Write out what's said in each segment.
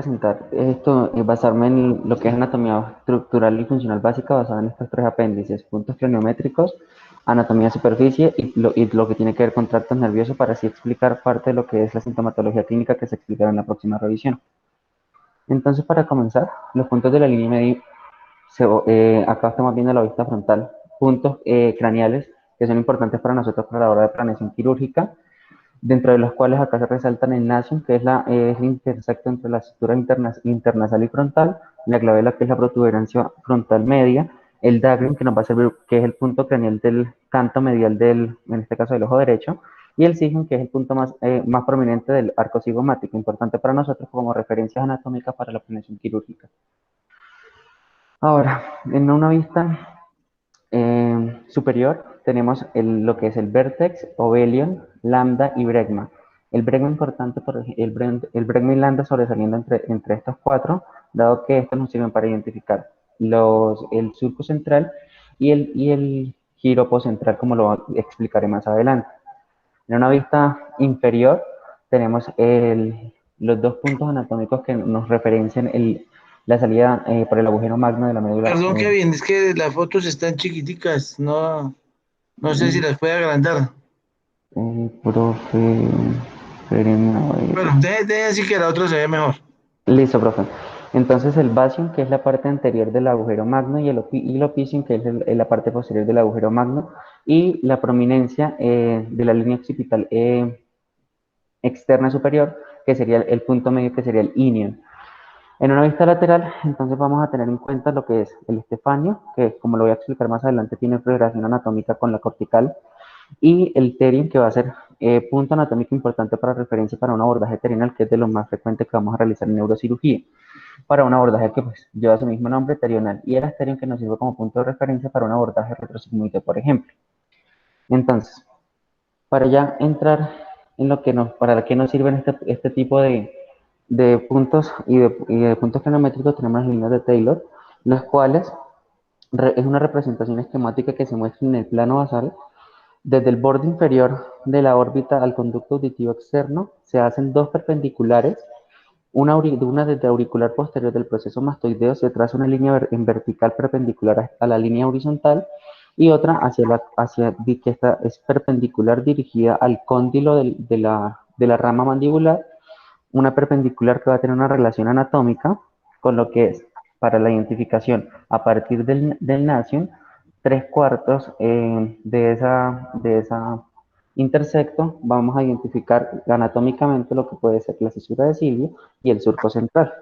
presentar esto, basarme en lo que es anatomía estructural y funcional básica basada en estos tres apéndices: puntos craniométricos, anatomía de superficie y lo que tiene que ver con tractos nerviosos, para así explicar parte de lo que es la sintomatología clínica que se explicará en la próxima revisión. Entonces, para comenzar, los puntos de la línea media, acá estamos viendo la vista frontal, puntos craneales que son importantes para nosotros para la hora de planeación quirúrgica, dentro de los cuales acá se resaltan el nasion, que es el intersecto entre la sutura internasal y frontal, la glabela, que es la protuberancia frontal media, el diagram, que nos va a servir, que es el punto craneal del canto medial del, en este caso del ojo derecho, y el signo, que es el punto más prominente del arco cigomático, importante para nosotros como referencias anatómicas para la planeación quirúrgica. Ahora, en una vista superior tenemos lo que es el vértex, ovelion, lambda y bregma. El bregma importante, el bregma y lambda sobresaliendo entre estos cuatro, dado que estos nos sirven para identificar el surco central y el giro poscentral, como lo explicaré más adelante. En una vista inferior tenemos los dos puntos anatómicos que nos referencian la salida por el agujero magno de la médula. Perdón, Kevin, es que las fotos están chiquiticas, no sé si las puede agrandar. Profe, espérenme a Bueno, ver. deje así que la otra se ve mejor. Listo, profe. Entonces el basium, que es la parte anterior del agujero magno, y el oficium, que es la parte posterior del agujero magno, y la prominencia de la línea occipital externa superior, que sería el punto medio, que sería el inion. En una vista lateral, entonces vamos a tener en cuenta lo que es el estefanio, que como lo voy a explicar más adelante, tiene relación anatómica con la cortical, y el terium, que va a ser punto anatómico importante para referencia para un abordaje terrenal, que es de lo más frecuente que vamos a realizar en neurocirugía, para un abordaje que pues lleva su mismo nombre, terional, y el asterium, que nos sirve como punto de referencia para un abordaje retrosigmoide, por ejemplo. Entonces, para ya entrar en para qué nos sirven este tipo de puntos y de puntos genométricos, tenemos las líneas de Taylor, las cuales es una representación esquemática que se muestra en el plano basal. Desde el borde inferior de la órbita al conducto auditivo externo se hacen dos perpendiculares, una desde auricular posterior del proceso mastoideo se traza una línea en vertical perpendicular a la línea horizontal, y otra que esta es perpendicular dirigida al cóndilo de la rama mandibular, una perpendicular que va a tener una relación anatómica con lo que es, para la identificación a partir del nasion, tres cuartos de esa intersecto, vamos a identificar anatómicamente lo que puede ser la cisura de Silvio y el surco central,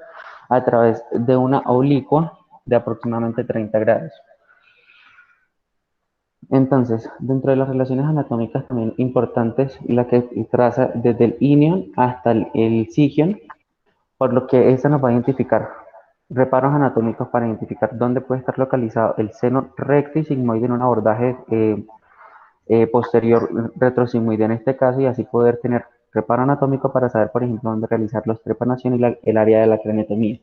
a través de una oblicua de aproximadamente 30 grados. Entonces, dentro de las relaciones anatómicas también importantes, la que traza desde el inion hasta el sigion, por lo que esta nos va a identificar reparos anatómicos para identificar dónde puede estar localizado el seno recto y sigmoide en un abordaje posterior retrosigmoide en este caso, y así poder tener reparo anatómico para saber, por ejemplo, dónde realizar los trepanación y el área de la craniotomía.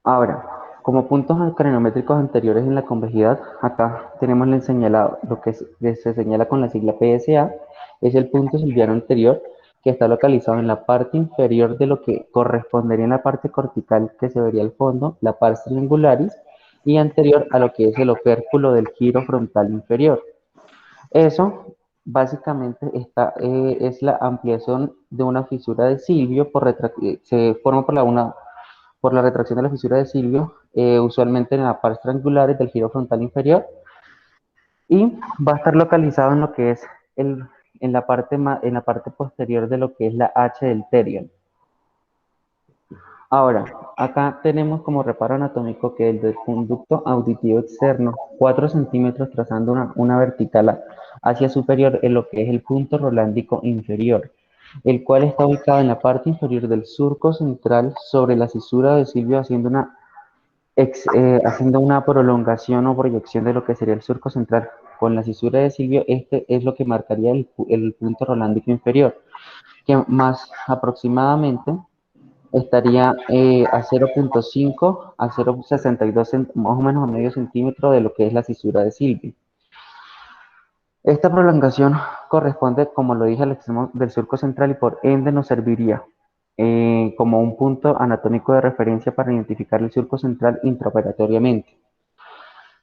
Ahora, como puntos craniométricos anteriores en la convejidad, acá tenemos el señalado, lo que se señala con la sigla PSA, es el punto silviano anterior, que está localizado en la parte inferior de lo que correspondería en la parte cortical, que se vería al fondo, la pars triangularis, y anterior a lo que es el opérculo del giro frontal inferior. Eso básicamente es la ampliación de una fisura de Silvio, se forma por la retracción de la fisura de Silvio, usualmente en la parte triangular del giro frontal inferior, y va a estar localizado en lo que es en la parte posterior de lo que es la H del terion. Ahora, acá tenemos como reparo anatómico que el del conducto auditivo externo, 4 centímetros, trazando una vertical hacia superior en lo que es el punto rolándico inferior, el cual está ubicado en la parte inferior del surco central sobre la cisura de Silvio, haciendo una prolongación o proyección de lo que sería el surco central. Con la cisura de Silvio, este es lo que marcaría el punto rolándico inferior, que más aproximadamente estaría a 0,5 a 0,62, más o menos a medio centímetro de lo que es la cisura de Silvio. Esta prolongación corresponde, como lo dije, al extremo del surco central y por ende nos serviría como un punto anatómico de referencia para identificar el surco central intraoperatoriamente.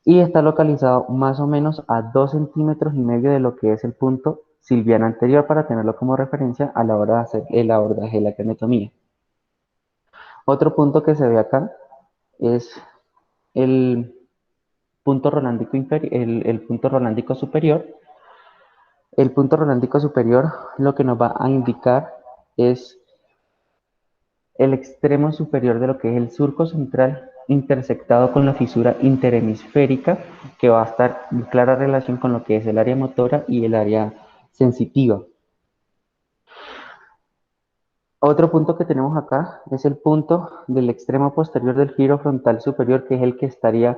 Y está localizado más o menos a 2,5 centímetros de lo que es el punto silviano anterior para tenerlo como referencia a la hora de hacer el abordaje de la craniotomía. Otro punto que se ve acá es el punto rolándico el punto rolándico superior. El punto rolándico superior lo que nos va a indicar es el extremo superior de lo que es el surco central intersectado con la fisura interhemisférica que va a estar en clara relación con lo que es el área motora y el área sensitiva. Otro punto que tenemos acá es el punto del extremo posterior del giro frontal superior, que es el que estaría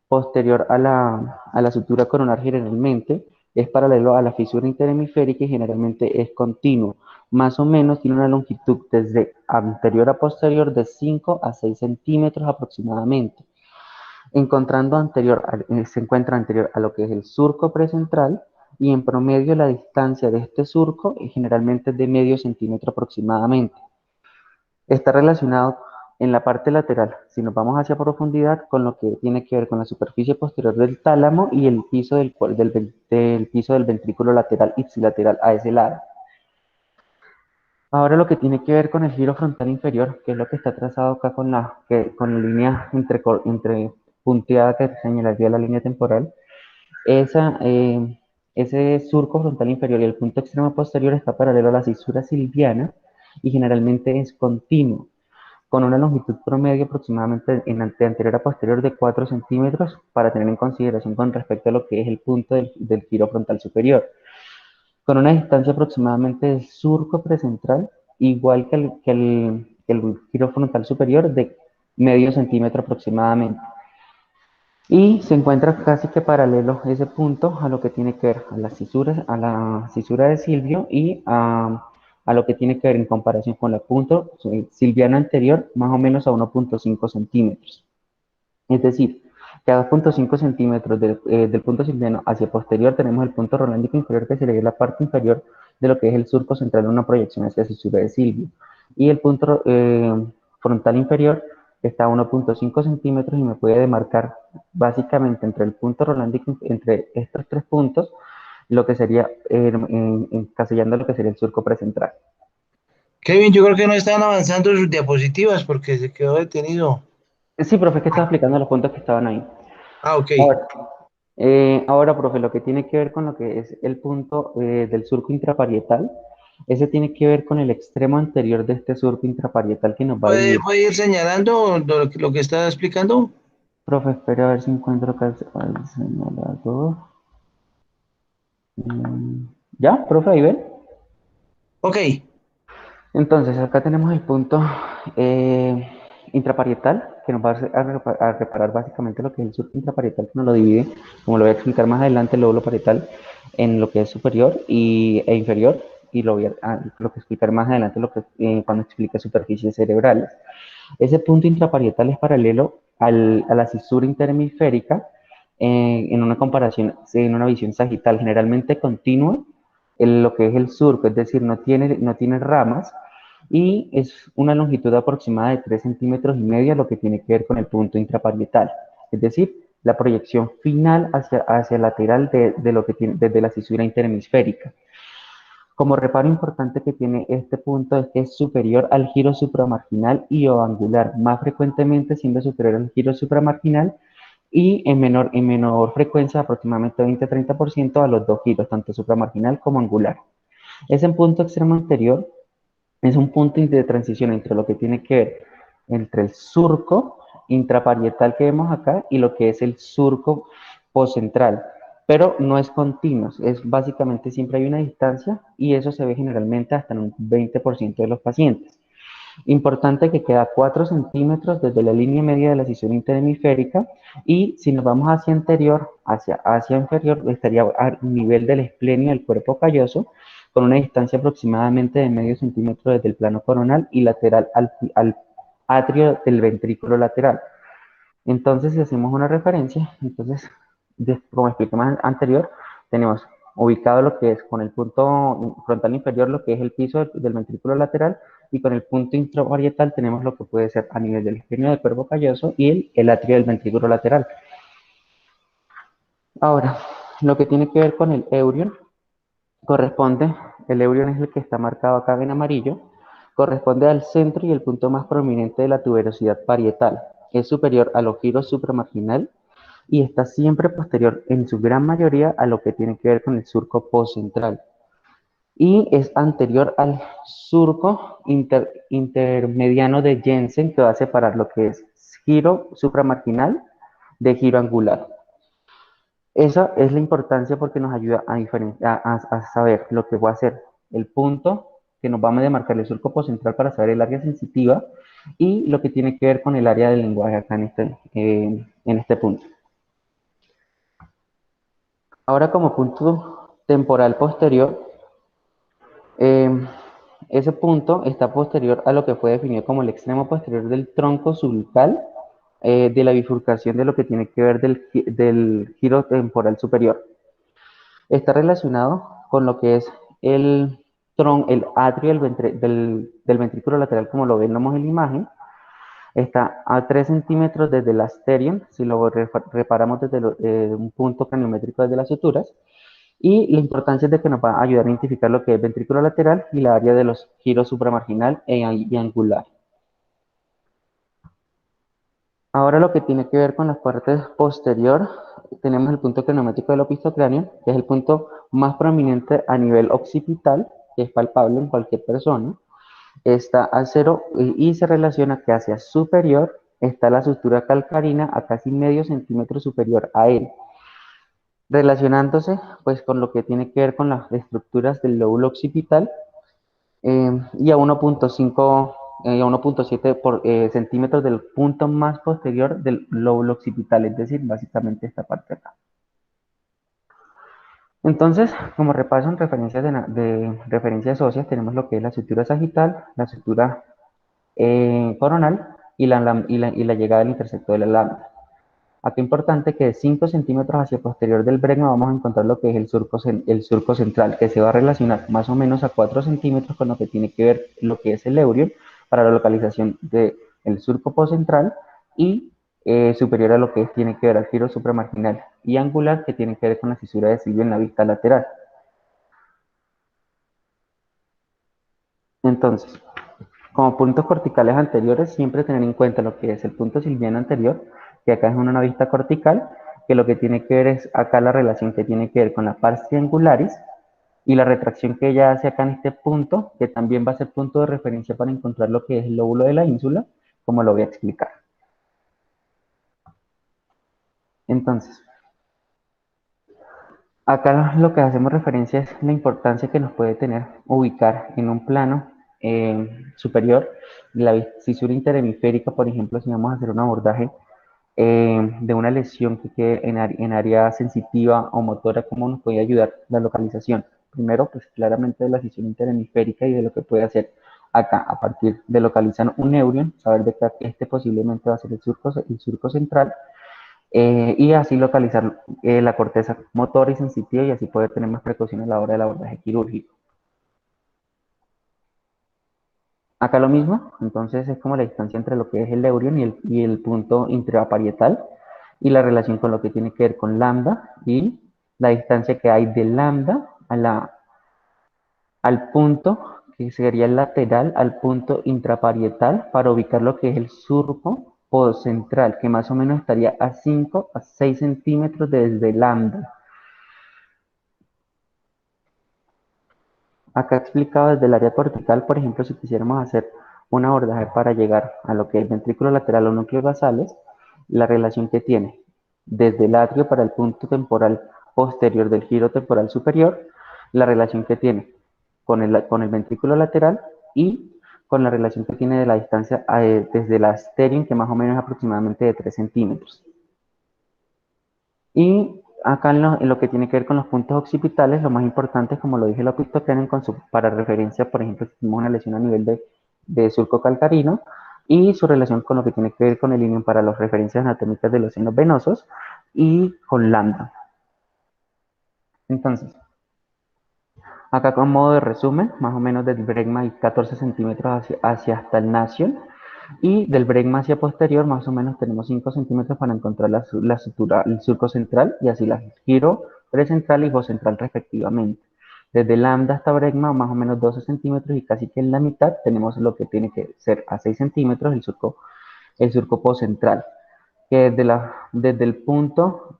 posterior a la sutura coronar generalmente. Es paralelo a la fisura interhemisférica y generalmente es continuo. Más o menos tiene una longitud desde anterior a posterior de 5 a 6 centímetros aproximadamente. Se encuentra anterior a lo que es el surco precentral y en promedio la distancia de este surco generalmente es de medio centímetro aproximadamente. Está relacionado en la parte lateral, si nos vamos hacia profundidad, con lo que tiene que ver con la superficie posterior del tálamo y el piso del piso del ventrículo lateral ipsilateral a ese lado. Ahora lo que tiene que ver con el giro frontal inferior, que es lo que está trazado acá con la línea entre punteada que señalaría la línea temporal, esa, ese surco frontal inferior y el punto extremo posterior está paralelo a la cisura silviana y generalmente es continuo, con una longitud promedio aproximadamente de anterior a posterior de 4 centímetros para tener en consideración con respecto a lo que es el punto del giro frontal superior, con una distancia aproximadamente del surco precentral igual que el giro frontal superior de medio centímetro aproximadamente. Y se encuentra casi que paralelo ese punto a lo que tiene que ver a la cisura de Silvio y a lo que tiene que ver en comparación con la punto silviana anterior, más o menos a 1,5 centímetros. Es decir, que a 2,5 centímetros del punto silviano hacia posterior tenemos el punto rolándico inferior que sería la parte inferior de lo que es el surco central de una proyección hacia la cisura de Silvio. Y el punto frontal inferior está a 1,5 centímetros y me puede demarcar básicamente entre el punto rolándico, entre estos tres puntos, lo que sería encasillando lo que sería el surco precentral. Kevin, yo creo que no están avanzando sus diapositivas porque se quedó detenido. Sí, profe, que estaba explicando los puntos que estaban ahí. Ah, ok. Ahora, profe, lo que tiene que ver con lo que es el punto del surco intraparietal, ese tiene que ver con el extremo anterior de este surco intraparietal que nos va a dividir. ¿Puede ir señalando lo que está explicando? Profe, espera a ver si encuentro acá el señalador. ¿Ya, profe, ahí ven? Ok. Entonces, acá tenemos el punto eh, intraparietal, que nos va a reparar básicamente lo que es el surco intraparietal, que nos lo divide, como lo voy a explicar más adelante, el lóbulo parietal, en lo que es superior e inferior, y lo que explicar más adelante cuando explique superficies cerebrales. Ese punto intraparietal es paralelo a la cisura interhemisférica en una comparación, en una visión sagital, generalmente continua, en lo que es el surco, es decir, no tiene ramas y es una longitud aproximada de 3,5 centímetros, lo que tiene que ver con el punto intraparietal, es decir, la proyección final hacia lateral de lo que tiene desde la cisura interhemisférica. Como reparo importante que tiene este punto es que es superior al giro supramarginal y o angular, más frecuentemente siendo superior al giro supramarginal y en menor frecuencia, aproximadamente 20-30% a los dos giros, tanto supramarginal como angular. Ese punto extremo anterior es un punto de transición entre lo que tiene que ver entre el surco intraparietal que vemos acá y lo que es el surco poscentral, pero no es continuo, es básicamente siempre hay una distancia y eso se ve generalmente hasta en un 20% de los pacientes. Importante que queda 4 centímetros desde la línea media de la cisión interhemisférica y si nos vamos hacia inferior, estaría a nivel del esplenio del cuerpo calloso con una distancia aproximadamente de medio centímetro desde el plano coronal y lateral al atrio del ventrículo lateral. Entonces, si hacemos una referencia, entonces, como expliqué más anterior, tenemos ubicado lo que es con el punto frontal inferior, lo que es el piso del ventrículo lateral, y con el punto intraparietal tenemos lo que puede ser a nivel del genio del cuerpo calloso y el atrio del ventrículo lateral. Ahora, lo que tiene que ver con el eurion, corresponde, el eurion es el que está marcado acá en amarillo, corresponde al centro y el punto más prominente de la tuberosidad parietal. Es superior al giro supramarginal y está siempre posterior en su gran mayoría a lo que tiene que ver con el surco postcentral. Y es anterior al surco intermediano de Jensen, que va a separar lo que es giro supramarginal de giro angular. Esa es la importancia porque nos ayuda a saber lo que va a ser el punto que nos va a demarcar el surco postcentral para saber el área sensitiva y lo que tiene que ver con el área del lenguaje acá en este punto. Ahora como punto temporal posterior, eh, ese punto está posterior a lo que fue definido como el extremo posterior del tronco sulcal de la bifurcación de lo que tiene que ver del giro temporal superior. Está relacionado con lo que es el atrio del ventrículo lateral, como lo vemos en la imagen. Está a 3 centímetros desde el asterion, si lo reparamos desde un punto craniométrico desde las suturas. Y la importancia es de que nos va a ayudar a identificar lo que es ventrículo lateral y la área de los giros supramarginal y angular. Ahora lo que tiene que ver con la parte posterior, tenemos el punto craniométrico del opistocráneo, que es el punto más prominente a nivel occipital, que es palpable en cualquier persona. Está al cero y se relaciona que hacia superior está la sutura calcarina a casi medio centímetro superior a él, relacionándose pues con lo que tiene que ver con las estructuras del lóbulo occipital y a 1.5 a 1.7 centímetros del punto más posterior del lóbulo occipital, es decir, básicamente esta parte acá. Entonces, como repaso en referencias de referencias óseas, tenemos lo que es la sutura sagital, la sutura coronal y la llegada del intersecto de la lambda. Aquí es importante que de 5 centímetros hacia posterior del bregma vamos a encontrar lo que es el surco central, que se va a relacionar más o menos a 4 centímetros con lo que tiene que ver lo que es el eurion para la localización del surco postcentral y superior a lo que tiene que ver al giro supramarginal y angular, que tiene que ver con la fisura de Silvio en la vista lateral. Entonces, como puntos corticales anteriores, siempre tener en cuenta lo que es el punto silviano anterior, que acá es una vista cortical, que lo que tiene que ver es acá la relación que tiene que ver con la pars triangularis y la retracción que ella hace acá en este punto, que también va a ser punto de referencia para encontrar lo que es el lóbulo de la ínsula, como lo voy a explicar. Entonces, acá lo que hacemos referencia es la importancia que nos puede tener ubicar en un plano superior la fisura interhemisférica, por ejemplo, si vamos a hacer un abordaje de una lesión que quede en área sensitiva o motora, ¿cómo nos puede ayudar la localización? Primero, pues claramente de la fisura interhemisférica y de lo que puede hacer acá, a partir de localizar un neurion, saber de que este posiblemente va a ser el surco central, y así localizar la corteza motora y sensitiva y así poder tener más precaución a la hora del abordaje quirúrgico. Acá lo mismo, entonces es como la distancia entre lo que es el eurion y el punto intraparietal y la relación con lo que tiene que ver con lambda y la distancia que hay de lambda al punto que sería el lateral al punto intraparietal para ubicar lo que es el surco postcentral, que más o menos estaría a 5 a 6 centímetros desde lambda. Acá explicado desde el área cortical, por ejemplo, si quisiéramos hacer un abordaje para llegar a lo que es el ventrículo lateral o núcleos basales, la relación que tiene desde el atrio para el punto temporal posterior del giro temporal superior, la relación que tiene con el ventrículo lateral y con la relación que tiene de la distancia desde la asterion, que más o menos es aproximadamente de 3 centímetros. Y acá en lo que tiene que ver con los puntos occipitales, lo más importante es, como lo dije, la opistocráneo para referencia, por ejemplo, si tenemos una lesión a nivel de surco calcarino, y su relación con lo que tiene que ver con el ilion para las referencias anatómicas de los senos venosos y con lambda. Entonces, Acá con modo de resumen, más o menos del bregma hay 14 centímetros hacia hasta el nasion y del bregma hacia posterior más o menos tenemos 5 centímetros para encontrar la sutura, el surco central y así la giro precentral y bocentral respectivamente. Desde lambda hasta bregma más o menos 12 centímetros y casi que en la mitad tenemos lo que tiene que ser a 6 centímetros el surco poscentral que desde el punto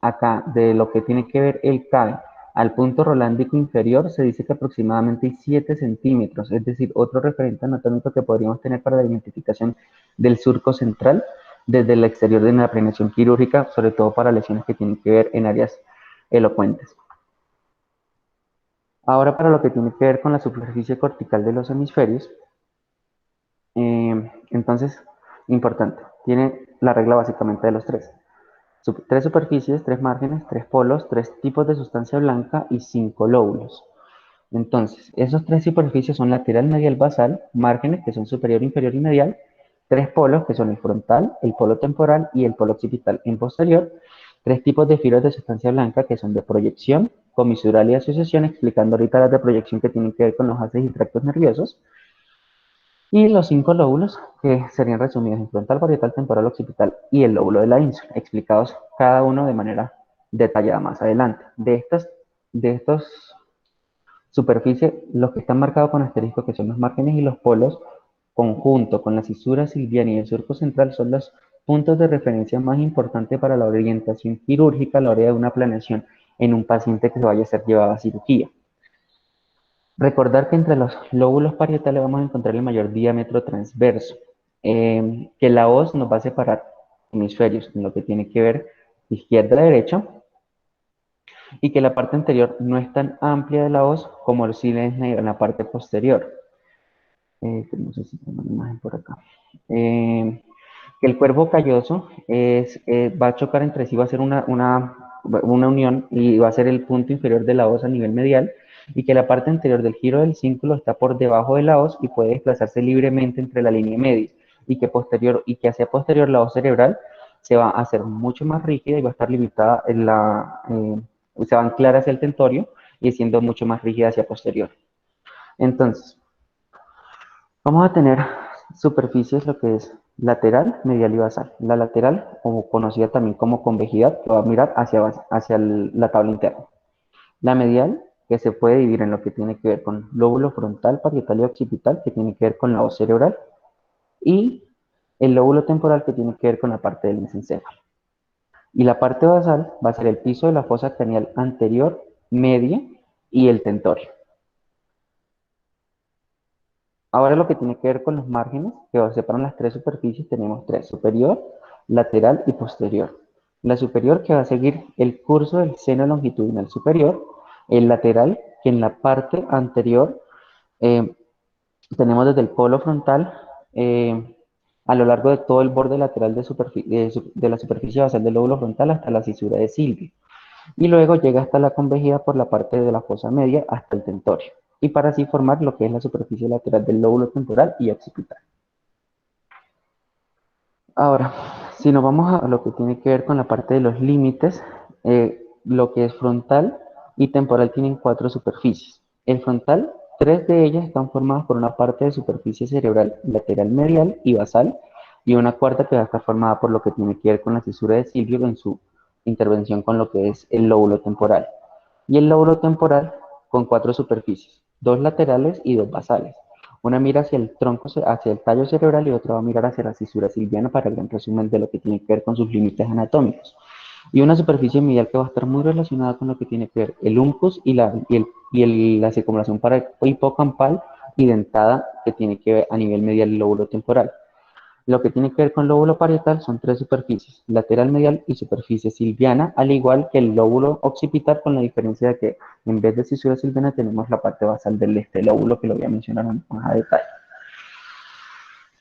acá, de lo que tiene que ver el CAE al punto rolándico inferior, se dice que aproximadamente hay 7 centímetros, es decir, otro referente anatómico que podríamos tener para la identificación del surco central desde el exterior de la planeación quirúrgica, sobre todo para lesiones que tienen que ver en áreas elocuentes. Ahora para lo que tiene que ver con la superficie cortical de los hemisferios, entonces, importante, tiene la regla básicamente de los tres. Tres superficies, tres márgenes, tres polos, tres tipos de sustancia blanca y cinco lóbulos. Entonces, esos tres superficies son lateral, medial, basal, márgenes que son superior, inferior y medial, tres polos que son el frontal, el polo temporal y el polo occipital en posterior, tres tipos de filos de sustancia blanca que son de proyección, comisural y asociación, explicando ahorita las de proyección que tienen que ver con los haces y tractos nerviosos, y los cinco lóbulos, que serían resumidos en frontal, parietal, temporal, occipital y el lóbulo de la ínsula, explicados cada uno de manera detallada más adelante. De estos superficies, los que están marcados con asterisco, que son los márgenes y los polos, conjunto con la cisura silviana y el surco central, son los puntos de referencia más importantes para la orientación quirúrgica a la hora de una planeación en un paciente que se vaya a ser llevado a cirugía. Recordar que entre los lóbulos parietales vamos a encontrar el mayor diámetro transverso, que la hoz nos va a separar hemisferios en lo que tiene que ver izquierda a derecha, y que la parte anterior no es tan amplia de la hoz como si es en la parte posterior. No sé si tengo una imagen por acá. Que el cuerpo calloso va a chocar entre sí, va a ser una unión y va a ser el punto inferior de la hoz a nivel medial, y que la parte anterior del giro del cínculo está por debajo de la hoz y puede desplazarse libremente entre la línea media, y que hacia posterior la hoz cerebral se va a hacer mucho más rígida y va a estar limitada se va a anclar hacia el tentorio y siendo mucho más rígida hacia posterior. Entonces, vamos a tener superficies lo que es lateral, medial y basal. La lateral, o conocida también como convejidad, que va a mirar hacia la tabla interna. La medial, que se puede dividir en lo que tiene que ver con lóbulo frontal, parietal y occipital, que tiene que ver con la hoz cerebral, y el lóbulo temporal, que tiene que ver con la parte del mesencéfalo. Y la parte basal va a ser el piso de la fosa craneal anterior, media y el tentorio. Ahora lo que tiene que ver con los márgenes, que separan las tres superficies, tenemos tres: superior, lateral y posterior. La superior, que va a seguir el curso del seno longitudinal superior; el lateral, que en la parte anterior eh, tenemos desde el polo frontal a lo largo de todo el borde lateral de la superficie basal del lóbulo frontal hasta la cisura de Silvio, y luego llega hasta la convejidad por la parte de la fosa media hasta el tentorio, y para así formar lo que es la superficie lateral del lóbulo temporal y occipital. Ahora, si nos vamos a lo que tiene que ver con la parte de los límites, lo que es frontal y temporal tienen cuatro superficies. El frontal, tres de ellas están formadas por una parte de superficie cerebral lateral medial y basal, y una cuarta que va a estar formada por lo que tiene que ver con la cisura de Silvio en su intervención con lo que es el lóbulo temporal. Y el lóbulo temporal con cuatro superficies, dos laterales y dos basales. Una mira hacia el tronco, hacia el tallo cerebral, y otra va a mirar hacia la cisura silviana para el gran resumen de lo que tiene que ver con sus límites anatómicos. Y una superficie medial que va a estar muy relacionada con lo que tiene que ver el uncus la circunvalación para hipocampal y dentada, que tiene que ver a nivel medial el lóbulo temporal. Lo que tiene que ver con el lóbulo parietal son tres superficies: lateral, medial y superficie silviana, al igual que el lóbulo occipital, con la diferencia de que en vez de cisura silviana tenemos la parte basal del lóbulo, que lo voy a mencionar más a detalle.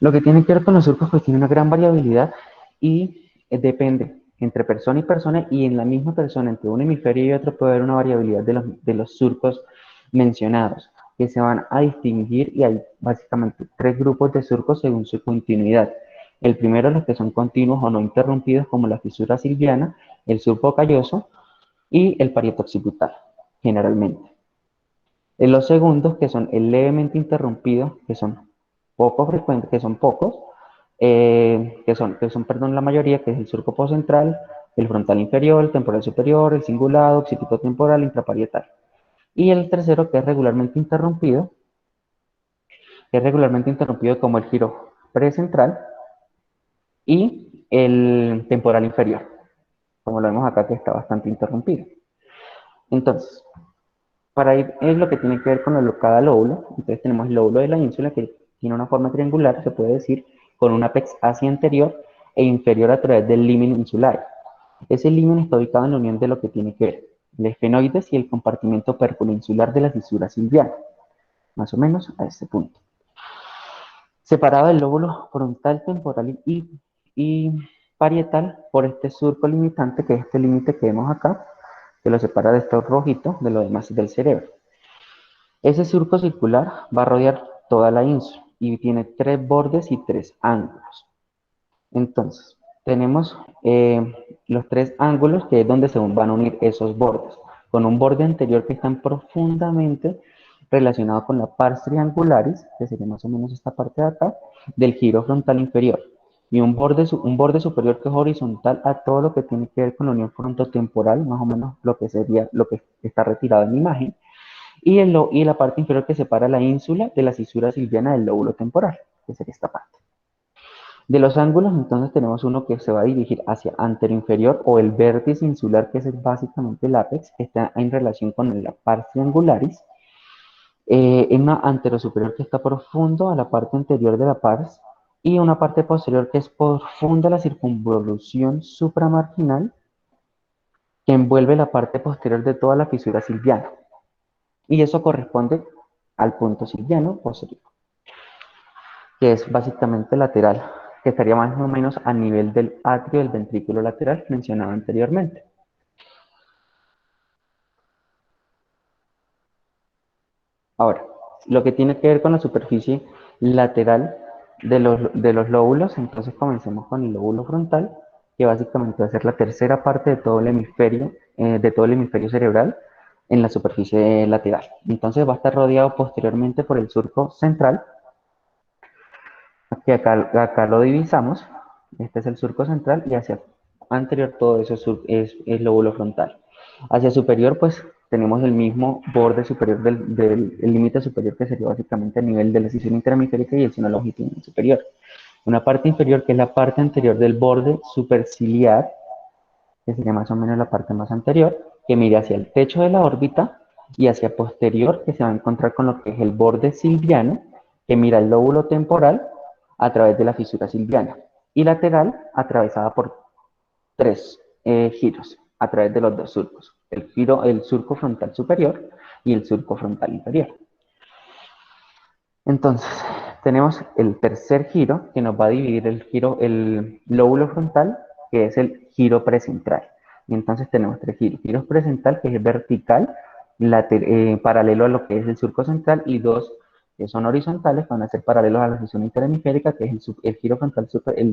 Lo que tiene que ver con los surcos, pues tiene una gran variabilidad y depende entre persona y persona, y en la misma persona, entre un hemisferio y otro, puede haber una variabilidad de los surcos mencionados, que se van a distinguir, y hay básicamente tres grupos de surcos según su continuidad. El primero, los que son continuos o no interrumpidos, como la fisura silviana, el surco calloso y el parieto occipital, generalmente. En los segundos, que son el levemente interrumpido, que son poco frecuentes, que son pocos, perdón, la mayoría, que es el surco postcentral, el frontal inferior, el temporal superior, el cingulado, occipito temporal, intraparietal. Y el tercero, que es regularmente interrumpido como el giro precentral y el temporal inferior, como lo vemos acá que está bastante interrumpido. Entonces, para ir es lo que tiene que ver con cada lóbulo. Entonces tenemos el lóbulo de la ínsula que tiene una forma triangular, se puede decir, con un apex hacia anterior e inferior a través del limen insulae. Ese limen está ubicado en la unión de lo que tiene que ver el esfenoides y el compartimento insular de la fisura silviana, más o menos a este punto. Separado del lóbulo frontal, temporal y parietal por este surco limitante, que es este límite que vemos acá, que lo separa de estos rojitos de lo demás del cerebro. Ese surco circular va a rodear toda la ínsula y tiene 3 bordes y 3 ángulos. Entonces, tenemos los 3 ángulos, que es donde se van a unir esos bordes, con un borde anterior que está profundamente relacionado con la pars triangularis, que sería más o menos esta parte de acá, del giro frontal inferior, y un borde superior que es horizontal a todo lo que tiene que ver con la unión frontotemporal, más o menos lo que sería lo que está retirado en la imagen, y la parte inferior que separa la ínsula de la fisura silviana del lóbulo temporal, que sería esta parte. De los ángulos, entonces tenemos uno que se va a dirigir hacia anteroinferior o el vértice insular, que es básicamente el ápex, que está en relación con la pars triangularis, en una anterosuperior que está profundo a la parte anterior de la pars, y una parte posterior que es profunda a la circunvolución supramarginal, que envuelve la parte posterior de toda la fisura silviana. Y eso corresponde al punto silviano posterior, que es básicamente lateral, que estaría más o menos a nivel del atrio del ventrículo lateral mencionado anteriormente. Ahora, lo que tiene que ver con la superficie lateral de los lóbulos, entonces comencemos con el lóbulo frontal, que básicamente va a ser la tercera parte de todo el hemisferio cerebral en la superficie lateral. Entonces va a estar rodeado posteriormente por el surco central, que acá lo divisamos. Este es el surco central y hacia anterior todo eso es lóbulo frontal. Hacia superior, pues tenemos el mismo borde superior del límite superior, que sería básicamente a nivel de la escisión interhemisférica y el seno longitudinal superior. Una parte inferior, que es la parte anterior del borde superciliar, que sería más o menos la parte más anterior, que mira hacia el techo de la órbita, y hacia posterior, que se va a encontrar con lo que es el borde silviano, que mira el lóbulo temporal a través de la fisura silviana, y lateral, atravesada por 3 giros, a través de los 2 surcos, el surco frontal superior y el surco frontal inferior. Entonces, tenemos el tercer giro, que nos va a dividir el lóbulo frontal, que es el giro precentral. Y entonces tenemos 3 giros. Giro precentral, que es vertical, paralelo a lo que es el surco central, y 2 que son horizontales, que van a ser paralelos a la sección interhemisférica, que es el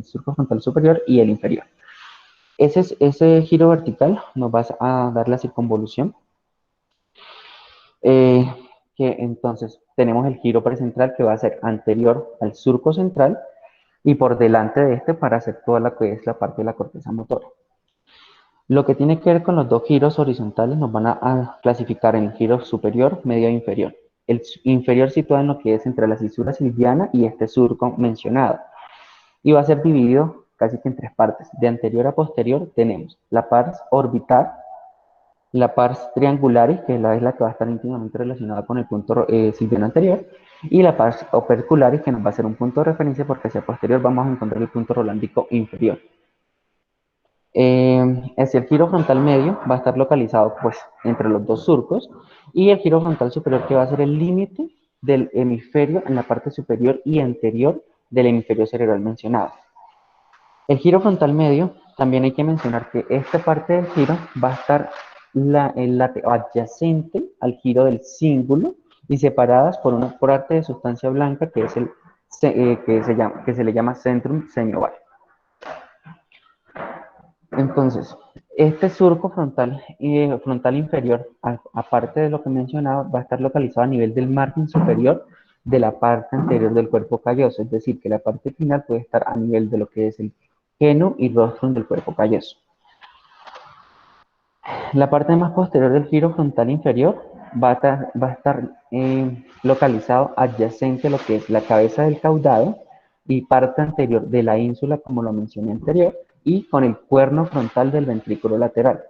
surco frontal superior y el inferior. Ese giro vertical nos va a dar la circunvolución, eh, que entonces tenemos el giro precentral, que va a ser anterior al surco central y por delante de este, para hacer toda la que es la parte de la corteza motora. Lo que tiene que ver con los 2 giros horizontales nos van a clasificar en giro superior, medio e inferior. El inferior situado en lo que es entre la fisura silviana y este surco mencionado. Y va a ser dividido casi que en 3 partes. De anterior a posterior tenemos la pars orbital, la pars triangularis, que es la que va a estar íntimamente relacionada con el punto silviano anterior, y la pars opercularis, que nos va a ser un punto de referencia porque hacia posterior vamos a encontrar el punto rolándico inferior. Hacia el giro frontal medio va a estar localizado pues entre los 2 surcos, y el giro frontal superior, que va a ser el límite del hemisferio en la parte superior y anterior del hemisferio cerebral mencionado. El giro frontal medio, también hay que mencionar que esta parte del giro va a estar adyacente al giro del cíngulo y separadas por arte de sustancia blanca, que es que se le llama centrum semioval. Entonces, este surco frontal y frontal inferior, aparte de lo que mencionaba, va a estar localizado a nivel del margen superior de la parte anterior del cuerpo calloso, es decir, que la parte final puede estar a nivel de lo que es el geno y rostrum del cuerpo calloso. La parte más posterior del giro frontal inferior va a estar localizado adyacente a lo que es la cabeza del caudado y parte anterior de la ínsula, como lo mencioné anterior, y con el cuerno frontal del ventrículo lateral.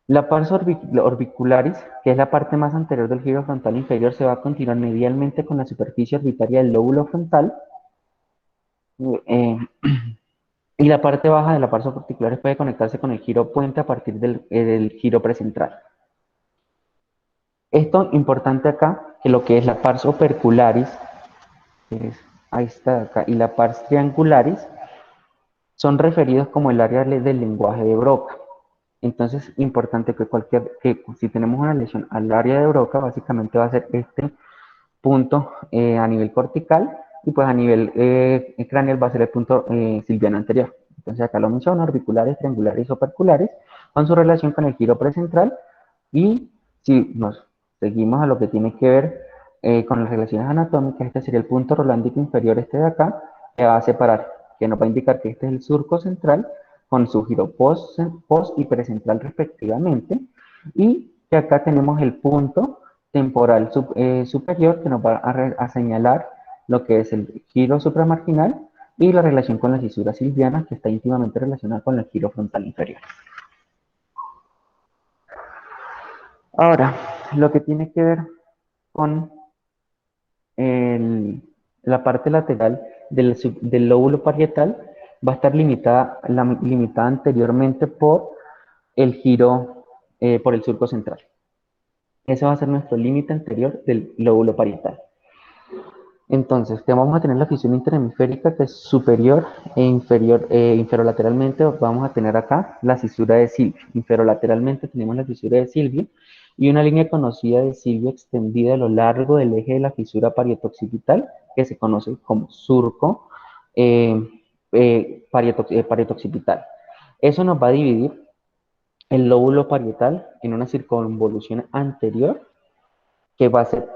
La pars orbicularis, que es la parte más anterior del giro frontal inferior, se va a continuar medialmente con la superficie orbitaria del lóbulo frontal. eh, y la parte baja de la pars orbicularis puede conectarse con el giro puente a partir del giro precentral. Esto importante acá, que lo que es la pars opercularis, que es, ahí está acá, y la pars triangularis, son referidos como el área del lenguaje de Broca. Entonces, importante que si tenemos una lesión al área de Broca, básicamente va a ser este punto a nivel cortical y pues a nivel craneal va a ser el punto silviano anterior. Entonces acá lo menciono, orbiculares, triangulares, operculares, con su relación con el giro precentral. Y si nos seguimos a lo que tiene que ver con las relaciones anatómicas, este sería el punto rolándico inferior, este de acá, que va a separar, que nos va a indicar que este es el surco central con su giro post y precentral respectivamente, y que acá tenemos el punto temporal superior que nos va a señalar lo que es el giro supramarginal y la relación con la cisura silviana, que está íntimamente relacionada con el giro frontal inferior. Ahora, lo que tiene que ver con el- la parte lateral del lóbulo parietal va a estar limitada anteriormente por el giro, por el surco central. Ese va a ser nuestro límite anterior del lóbulo parietal. Entonces, vamos a tener la fisión interhemisférica que es superior e inferior, inferolateralmente vamos a tener acá la cisura de Silvio. Inferolateralmente tenemos la fisura de Silvio y una línea conocida de Silvio extendida a lo largo del eje de la fisura parietoccipital que se conoce como surco eh, parietoccipital. Eso nos va a dividir el lóbulo parietal en una circunvolución anterior que va a ser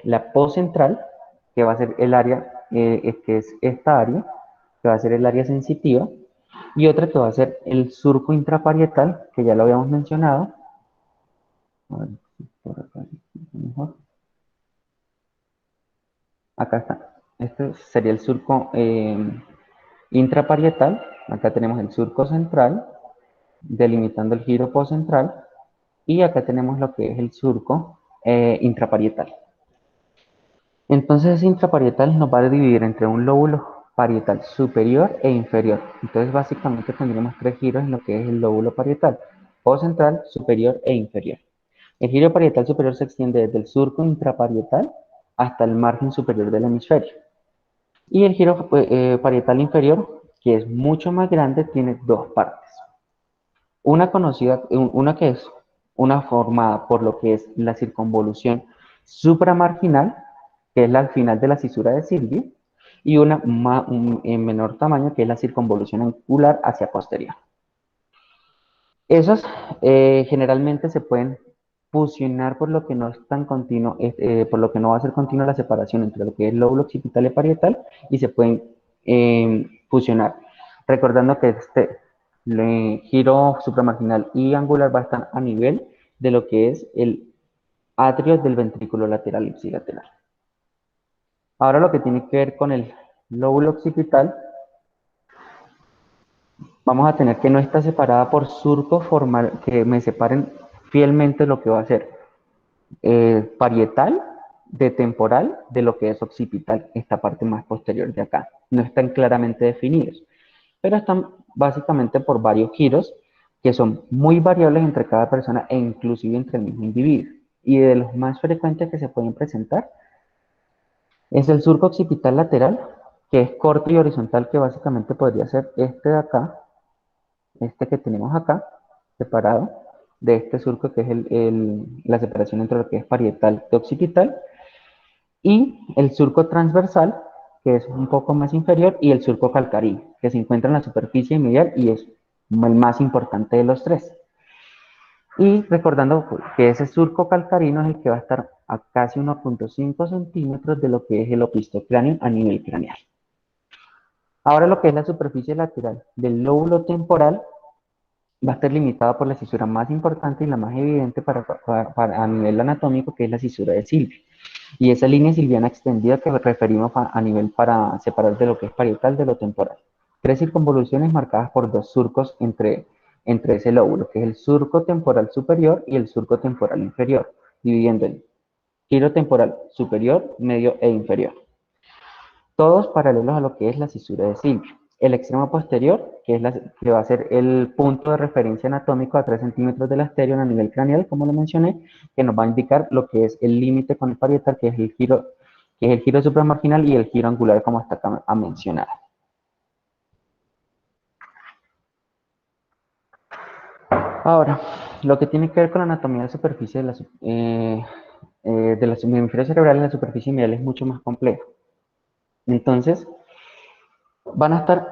la poscentral, que va a ser el área, que es esta área, que va a ser el área sensitiva, y otra que va a ser el surco intraparietal, que ya lo habíamos mencionado. A ver, por acá, mejor. Acá está. Este sería el surco intraparietal. Acá tenemos el surco central, delimitando el giro poscentral, y acá tenemos lo que es el surco intraparietal. Entonces, ese intraparietal nos va a dividir entre un lóbulo parietal superior e inferior. Entonces, básicamente tendremos tres giros en lo que es el lóbulo parietal: poscentral, superior e inferior. El giro parietal superior se extiende desde el surco intraparietal hasta el margen superior del hemisferio. Y el giro parietal inferior, que es mucho más grande, tiene dos partes. Una que es una formada por lo que es la circunvolución supramarginal, que es la al final de la cisura de Silvio, y una en menor tamaño, que es la circunvolución angular hacia posterior. Esas generalmente se pueden fusionar por lo que no es tan continuo, por lo que no va a ser continua la separación entre lo que es el lóbulo occipital y parietal, y se pueden fusionar. Recordando que este giro supramarginal y angular va a estar a nivel de lo que es el atrio del ventrículo lateral ipsilateral. Ahora lo que tiene que ver con el lóbulo occipital, vamos a tener que no está separada por surcos formal que me separen fielmente lo que va a ser parietal de temporal de lo que es occipital, esta parte más posterior de acá. No están claramente definidos, pero están básicamente por varios giros que son muy variables entre cada persona e inclusive entre el mismo individuo. Y de los más frecuentes que se pueden presentar es el surco occipital lateral, que es corto y horizontal, que básicamente podría ser este de acá, este que tenemos acá, separado de este surco, que es la separación entre lo que es parietal y occipital, y el surco transversal, que es un poco más inferior, y el surco calcáreo, que se encuentra en la superficie medial y es el más importante de los tres. Y recordando que ese surco calcarino es el que va a estar a casi 1,5 centímetros de lo que es el opistocráneo a nivel craneal. Ahora lo que es la superficie lateral del lóbulo temporal va a estar limitada por la cisura más importante y la más evidente a nivel anatómico, que es la cisura de Silvio. Y esa línea silviana extendida que referimos a nivel para separar de lo que es parietal de lo temporal. Tres circunvoluciones marcadas por dos surcos entre ese lóbulo, que es el surco temporal superior y el surco temporal inferior, dividiendo el giro temporal superior, medio e inferior. Todos paralelos a lo que es la cisura de Silvio. El extremo posterior, que va a ser el punto de referencia anatómico a 3 centímetros del asterion a nivel craneal, como lo mencioné, que nos va a indicar lo que es el límite con el parietal, que es el giro supramarginal y el giro angular, como hasta acá ha mencionado. Ahora, lo que tiene que ver con la anatomía de superficie de la hemisferio cerebral en la superficie medial es mucho más complejo. Entonces, van a estar,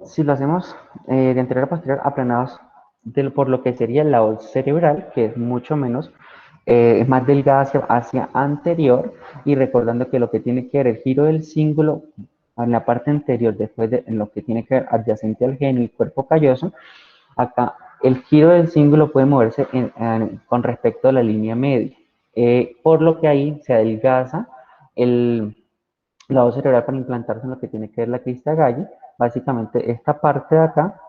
si lo hacemos de anterior a posterior, aplanados por lo que sería la hoz cerebral, que es mucho menos, es más delgada hacia anterior, y recordando que lo que tiene que ver el giro del cíngulo en la parte anterior, después de en lo que tiene que ver adyacente al genio y cuerpo calloso, acá el giro del cíngulo puede moverse con respecto a la línea media, por lo que ahí se adelgaza la hoz cerebral para implantarse en lo que tiene que ver la crista Galli. Básicamente esta parte de acá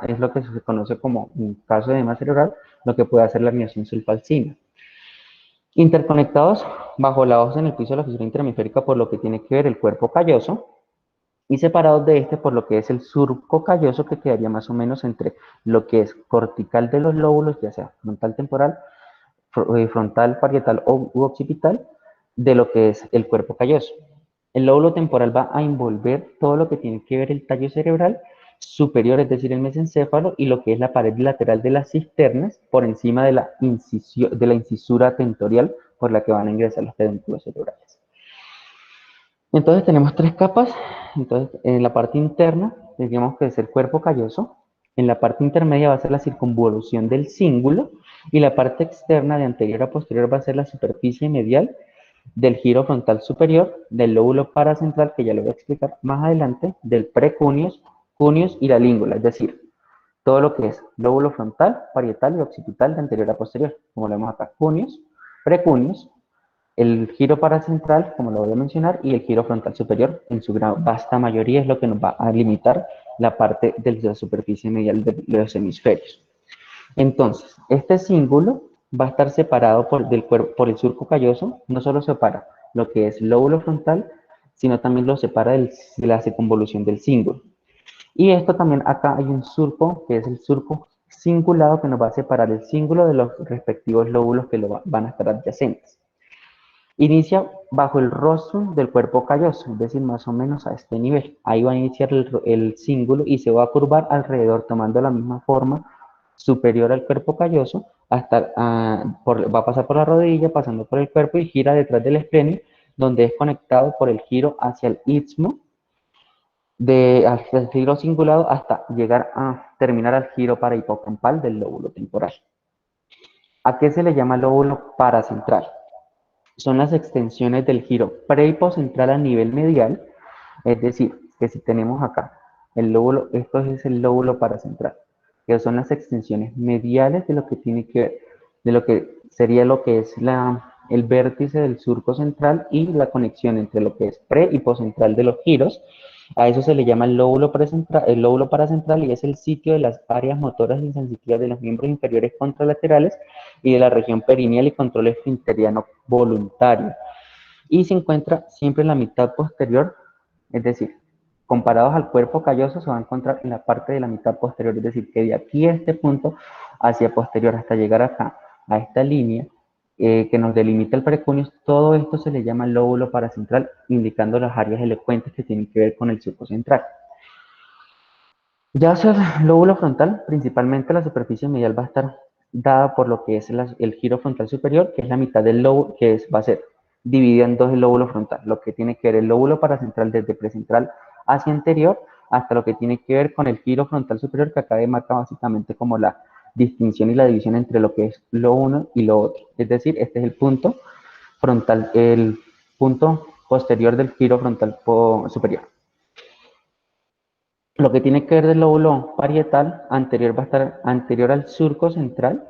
es lo que se conoce como, en caso de edema cerebral, lo que puede hacer la herniación sulfalcina. Interconectados bajo la hoz en el piso de la fisura interhemisférica por lo que tiene que ver el cuerpo calloso, y separados de este por lo que es el surco calloso, que quedaría más o menos entre lo que es cortical de los lóbulos, ya sea frontal temporal, frontal parietal u occipital, de lo que es el cuerpo calloso. El lóbulo temporal va a envolver todo lo que tiene que ver el tallo cerebral superior, es decir, el mesencéfalo, y lo que es la pared lateral de las cisternas por encima de la incisura tentorial por la que van a ingresar los pedúnculos cerebrales. Entonces tenemos tres capas. Entonces, en la parte interna, digamos que es el cuerpo calloso. En la parte intermedia va a ser la circunvolución del cíngulo, y la parte externa de anterior a posterior va a ser la superficie medial del giro frontal superior, del lóbulo paracentral, que ya lo voy a explicar más adelante, del precúneus, cúneus y la língula, es decir, todo lo que es lóbulo frontal, parietal y occipital de anterior a posterior, como lo vemos acá, cúneus, precúneus, el giro paracentral, como lo voy a mencionar, y el giro frontal superior, en su gran vasta mayoría, es lo que nos va a limitar la parte de la superficie medial de los hemisferios. Entonces, este cíngulo va a estar separado por el surco calloso. No solo separa lo que es lóbulo frontal, sino también lo separa de la circunvolución del cíngulo. Y esto también, acá hay un surco, que es el surco cingulado, que nos va a separar el cíngulo de los respectivos lóbulos que van a estar adyacentes. Inicia bajo el rostrum del cuerpo calloso, es decir, más o menos a este nivel. Ahí va a iniciar el cíngulo y se va a curvar alrededor, tomando la misma forma superior al cuerpo calloso, va a pasar por la rodilla, pasando por el cuerpo y gira detrás del esplenio, donde es conectado por el giro hacia el istmo, hacia el giro cingulado, hasta llegar a terminar al giro parahipocampal del lóbulo temporal. ¿A qué se le llama lóbulo paracentral? Son las extensiones del giro prehipocentral a nivel medial, es decir, que si tenemos acá el lóbulo, esto es el lóbulo paracentral, que son las extensiones mediales de lo que tiene que ver, de lo que sería lo que es el vértice del surco central y la conexión entre lo que es pre y poscentral de los giros. A eso se le llama el lóbulo paracentral, y es el sitio de las áreas motoras y sensitivas de los miembros inferiores contralaterales y de la región perineal y control esfinteriano voluntario. Y se encuentra siempre en la mitad posterior, es decir, comparados al cuerpo calloso, se va a encontrar en la parte de la mitad posterior, es decir, que de aquí a este punto hacia posterior hasta llegar acá, a esta línea que nos delimita el precúneus, todo esto se le llama lóbulo paracentral, indicando las áreas elocuentes que tienen que ver con el surco central. Ya hacia el lóbulo frontal, principalmente la superficie medial va a estar dada por lo que es el giro frontal superior, que es la mitad del lóbulo, va a ser dividido en dos el lóbulo frontal, lo que tiene que ver el lóbulo paracentral desde precentral hacia anterior, hasta lo que tiene que ver con el giro frontal superior, que acá marca básicamente como la distinción y la división entre lo que es lo uno y lo otro. Es decir, este es el punto frontal, el punto posterior del giro frontal superior. Lo que tiene que ver del lóbulo parietal anterior va a estar anterior al surco central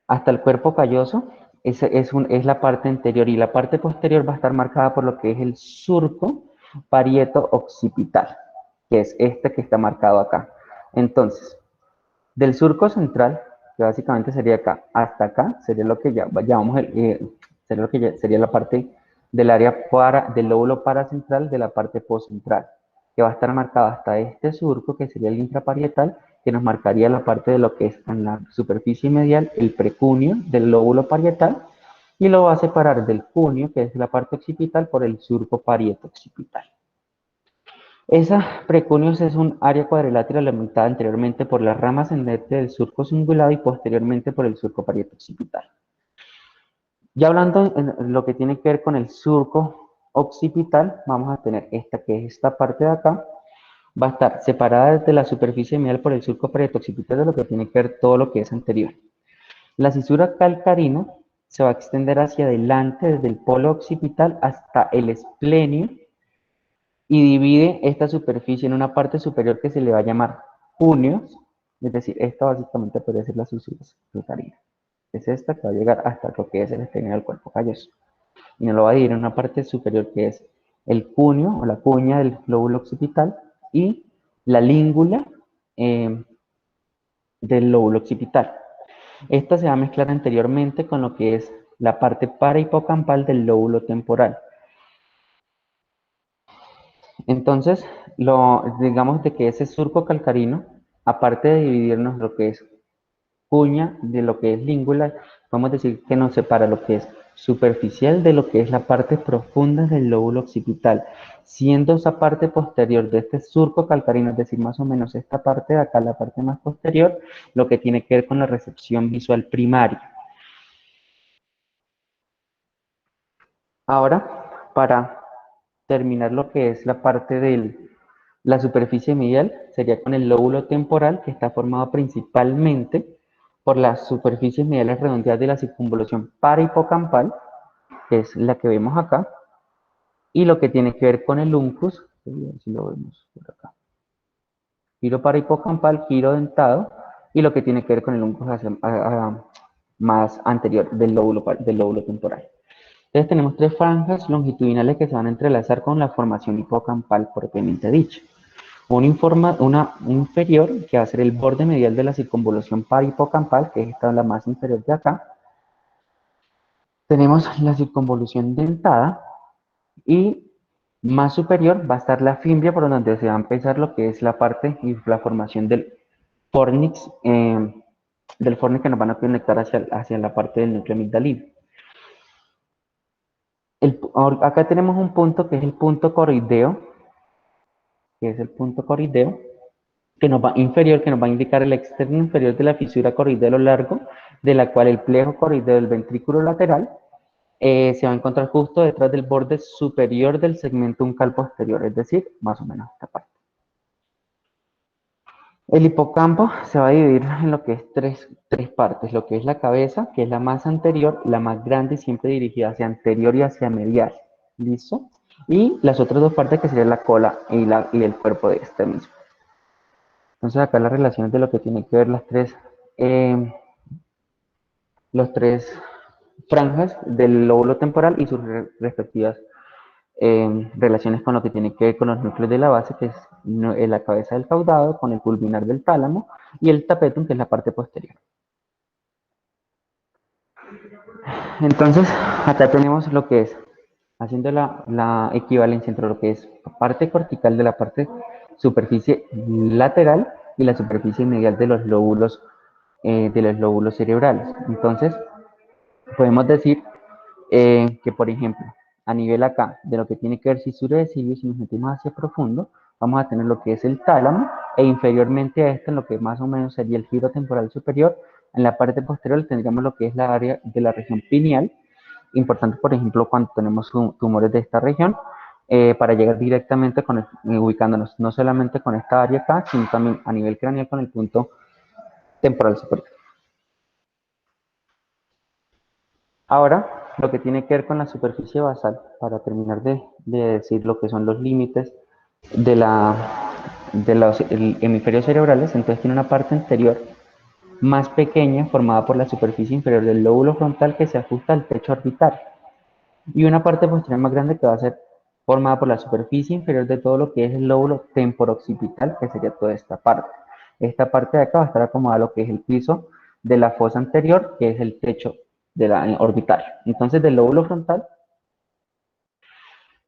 hasta el cuerpo calloso. Es la parte anterior, y la parte posterior va a estar marcada por lo que es el surco parieto occipital, que es este que está marcado acá. Entonces, del surco central, que básicamente sería acá, sería lo que ya llamamos sería lo que sería la parte del área del lóbulo paracentral de la parte postcentral, que va a estar marcada hasta este surco, que sería el intraparietal, que nos marcaría la parte de lo que es en la superficie medial, el precuneo del lóbulo parietal, y lo va a separar del cuneo, que es la parte occipital, por el surco parieto occipital. Esa precuneus es un área cuadrilátera limitada anteriormente por la rama ascendente del surco cingulado y posteriormente por el surco parieto occipital. Ya hablando en lo que tiene que ver con el surco occipital, vamos a tener esta, que es esta parte de acá, va a estar separada desde la superficie medial por el surco parieto occipital, de lo que tiene que ver todo lo que es anterior. La cisura calcarina se va a extender hacia adelante desde el polo occipital hasta el esplenio, y divide esta superficie en una parte superior que se le va a llamar cuneos, es decir, esta básicamente podría ser la cisura calcarina. Es esta que va a llegar hasta lo que es el extremo del cuerpo calloso. Y nos lo va a dividir en una parte superior que es el cuneo o la cuña del lóbulo occipital, y la língula del lóbulo occipital. Esta se va a mezclar anteriormente con lo que es la parte parahipocampal del lóbulo temporal. Entonces, digamos de que ese surco calcarino, aparte de dividirnos lo que es cuña de lo que es língula, podemos decir que nos separa lo que es superficial de lo que es la parte profunda del lóbulo occipital, siendo esa parte posterior de este surco calcarino, es decir, más o menos esta parte de acá, la parte más posterior, lo que tiene que ver con la recepción visual primaria. Ahora, para terminar lo que es la parte de la superficie medial, sería con el lóbulo temporal, que está formado principalmente por las superficies mediales redondeadas de la circunvolución parahipocampal, que es la que vemos acá, y lo que tiene que ver con el uncus, si lo vemos por acá, giro parahipocampal, giro dentado, y lo que tiene que ver con el uncus más anterior del lóbulo temporal. Entonces tenemos tres franjas longitudinales que se van a entrelazar con la formación hipocampal propiamente dicha. Una inferior, que va a ser el borde medial de la circunvolución parahipocampal, que es esta, la más inferior de acá. Tenemos la circunvolución dentada, y más superior va a estar la fimbria, por donde se va a empezar lo que es la parte y la formación del fornix, que nos van a conectar hacia la parte del núcleo amigdalino. Acá tenemos un punto que es el punto coroideo, que nos va inferior, que nos va a indicar el externo inferior de la fisura coroidea a lo largo, de la cual el plejo coroideo del ventrículo lateral se va a encontrar justo detrás del borde superior del segmento uncal posterior, es decir, más o menos esta parte. El hipocampo se va a dividir en lo que es tres partes, lo que es la cabeza, que es la más anterior, la más grande y siempre dirigida hacia anterior y hacia medial, ¿listo? Y las otras dos partes, que serían la cola y el cuerpo de este mismo. Entonces acá las relaciones de lo que tiene que ver los tres franjas del lóbulo temporal y sus respectivas relaciones con lo que tiene que ver con los núcleos de la base, que es la cabeza del caudado, con el pulvinar del tálamo, y el tapetum, que es la parte posterior. Entonces, acá tenemos lo que es, haciendo la equivalencia entre lo que es parte cortical de la parte superficie lateral y la superficie medial de los lóbulos cerebrales. Entonces, podemos decir que, por ejemplo, a nivel acá, de lo que tiene que ver cisura de cilios, si nos metemos hacia profundo, vamos a tener lo que es el tálamo, e inferiormente a esto, en lo que más o menos sería el giro temporal superior, en la parte posterior tendríamos lo que es la área de la región pineal, importante, por ejemplo, cuando tenemos tumores de esta región, para llegar directamente ubicándonos no solamente con esta área acá, sino también a nivel craneal con el punto temporal superior. Ahora, lo que tiene que ver con la superficie basal, para terminar de decir lo que son los límites de los hemisferios cerebrales, entonces tiene una parte anterior más pequeña formada por la superficie inferior del lóbulo frontal que se ajusta al techo orbital y una parte posterior más grande que va a ser formada por la superficie inferior de todo lo que es el lóbulo temporo-occipital, que sería toda esta parte. Esta parte de acá va a estar acomodada a lo que es el piso de la fosa anterior, que es el techo de la orbital. Entonces, del lóbulo frontal,